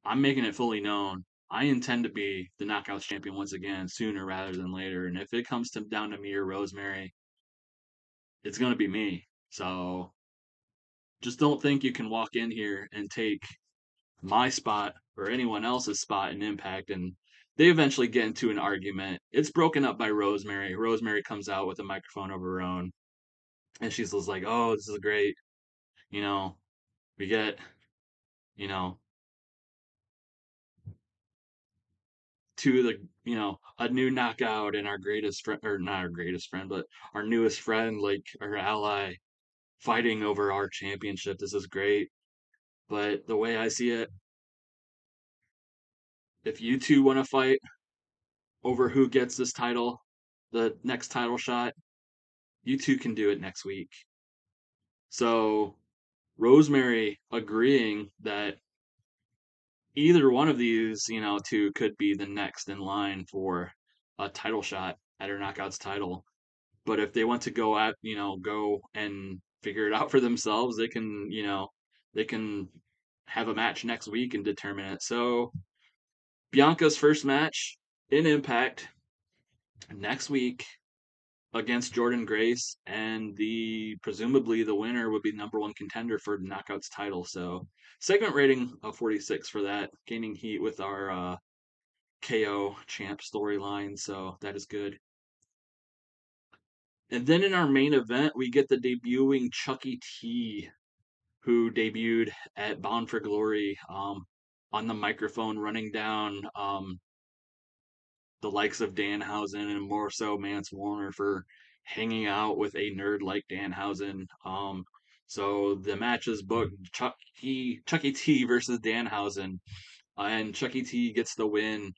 I'm making it fully known. I intend to be the Knockouts champion once again, sooner rather than later. And if it comes to down to me or Rosemary, it's gonna be me. So just don't think you can walk in here and take my spot or anyone else's spot in Impact. And they eventually get into an argument. It's broken up by Rosemary. Rosemary comes out with a microphone of her own, and she's just like, "Oh, this is great. You know, we get, you know, to the, a new knockout and our greatest friend, or not our greatest friend, but our newest friend, like our ally, fighting over our championship. This is great." But the way I see it, if you two want to fight over who gets this title, the next title shot, you two can do it next week. So Rosemary agreeing that either one of these, two could be the next in line for a title shot at her knockouts title. But if they want to go at, go and figure it out for themselves, they can have a match next week and determine it. So Bianca's first match in Impact next week against Jordan Grace, and the presumably the winner would be number one contender for the Knockouts title. So segment rating of 46 for that, gaining heat with our KO champ storyline. So that is good. And then in our main event, we get the debuting Chucky T, who debuted at Bound for Glory, on the microphone, running down the likes of Danhausen and more so Mance Warner for hanging out with a nerd like Danhausen. So the match is booked Chucky T versus Danhausen, and Chucky T gets the win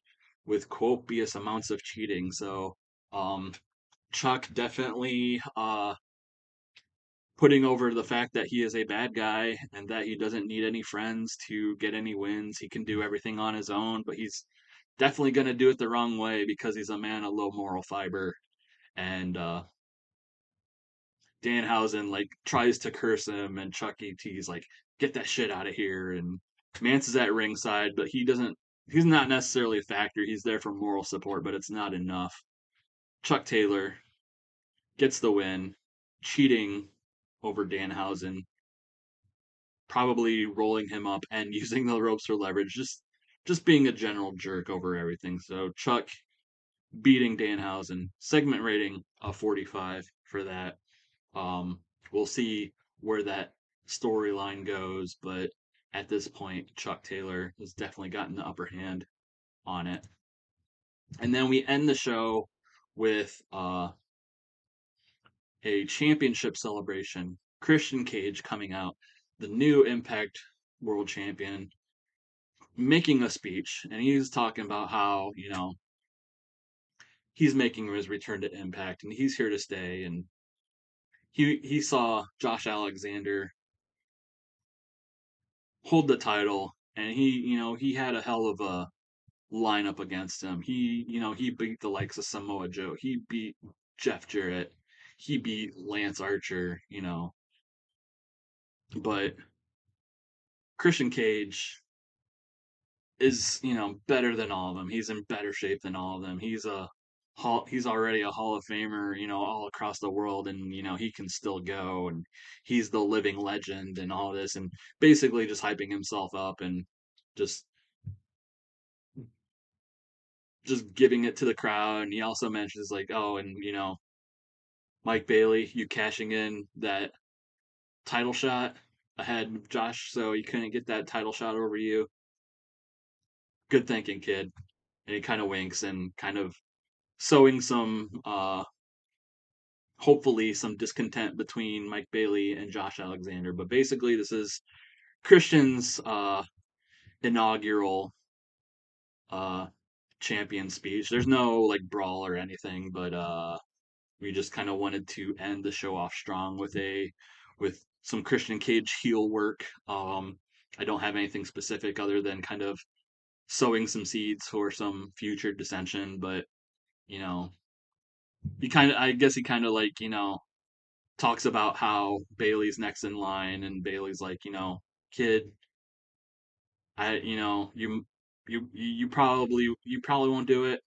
with copious amounts of cheating. So um, Chuck definitely putting over the fact that he is a bad guy and that he doesn't need any friends to get any wins. He can do everything on his own, but he's definitely going to do it the wrong way because he's a man of low moral fiber. And Danhausen like tries to curse him, and Chucky T's like, "Get that shit out of here." And Mance is at ringside, but he doesn't. He's not necessarily a factor. He's there for moral support, but it's not enough. Chuck Taylor gets the win, cheating over Danhausen, probably rolling him up and using the ropes for leverage, just being a general jerk over everything. So Chuck beating Danhausen, segment rating of 45 for that. Um, we'll see where that storyline goes, but at this point, Chuck Taylor has definitely gotten the upper hand on it. And then we end the show with a championship celebration. Christian Cage coming out, the new Impact World Champion, making a speech, and he's talking about how he's making his return to Impact and he's here to stay. And he saw Josh Alexander hold the title, and he had a hell of a lineup against him. He beat the likes of Samoa Joe. He beat Jeff Jarrett. He beat Lance Archer. But Christian Cage is better than all of them. He's in better shape than all of them. He's already a Hall of Famer, all across the world, and he can still go, and he's the living legend and all this, and basically just hyping himself up and just just giving it to the crowd. And he also mentions like, oh, and Mike Bailey, you cashing in that title shot ahead of Josh, so you couldn't get that title shot over you. Good thinking, kid. And he kind of winks and kind of sowing some hopefully some discontent between Mike Bailey and Josh Alexander. But basically this is Christian's inaugural uh champion speech. There's no like brawl or anything, but we just kind of wanted to end the show off strong with some Christian Cage heel work. I don't have anything specific other than kind of sowing some seeds for some future dissension, but you know, I guess he kind of like talks about how Bailey's next in line, and Bailey's like, kid, you probably won't do it.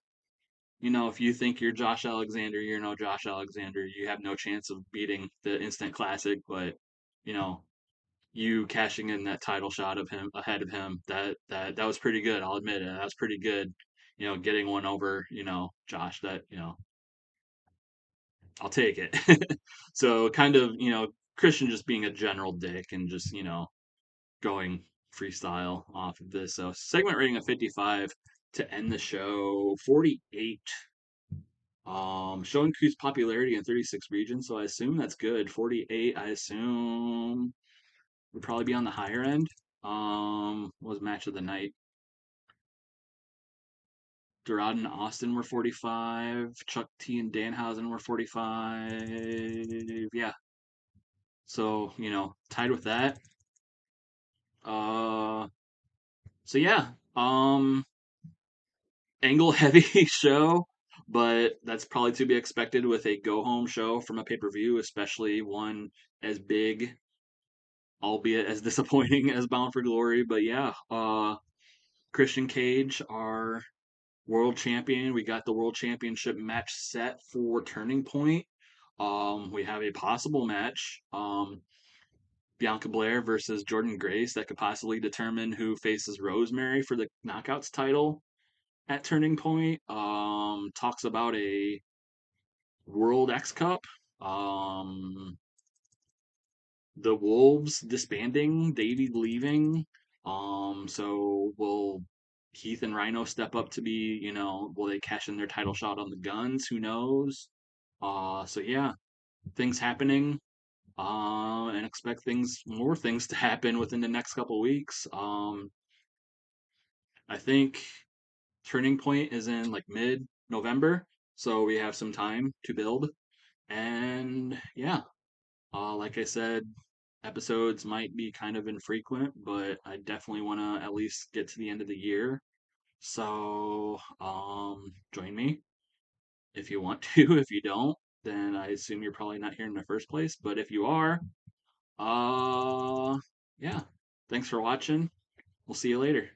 If you think you're Josh Alexander, you're no Josh Alexander. You have no chance of beating the instant classic, but you know, you cashing in that title shot of him ahead of him, that was pretty good. I'll admit it. That was pretty good. Getting one over, Josh, I'll take it. So kind of, Christian just being a general dick and just, going freestyle off of this. So segment rating of 55 to end the show. 48. Show increased popularity in 36 regions, so I assume that's good. 48, I assume would probably be on the higher end. Was match of the night. Dorad and Austin were 45. Chuck T and Danhausen were 45. Yeah. So, tied with that. Uh so yeah. Angle heavy show, but that's probably to be expected with a go home show from a pay-per-view, especially one as big, albeit as disappointing as Bound for Glory. But yeah, Christian Cage, our world champion. We got the world championship match set for Turning Point. We have a possible match. Bianca Blair versus Jordan Grace that could possibly determine who faces Rosemary for the Knockouts title at Turning Point. Talks about a World X Cup. Um, the Wolves disbanding, Davey leaving. So will Keith and Rhino step up to be, will they cash in their title shot on the Guns? Who knows? So yeah, things happening. And expect more things to happen within the next couple weeks. I think Turning Point is in like mid-November, so we have some time to build. And yeah, like I said, episodes might be kind of infrequent, but I definitely want to at least get to the end of the year. So, join me if you want to. If you don't, then I assume you're probably not here in the first place. But if you are, uh, yeah, thanks for watching. We'll see you later.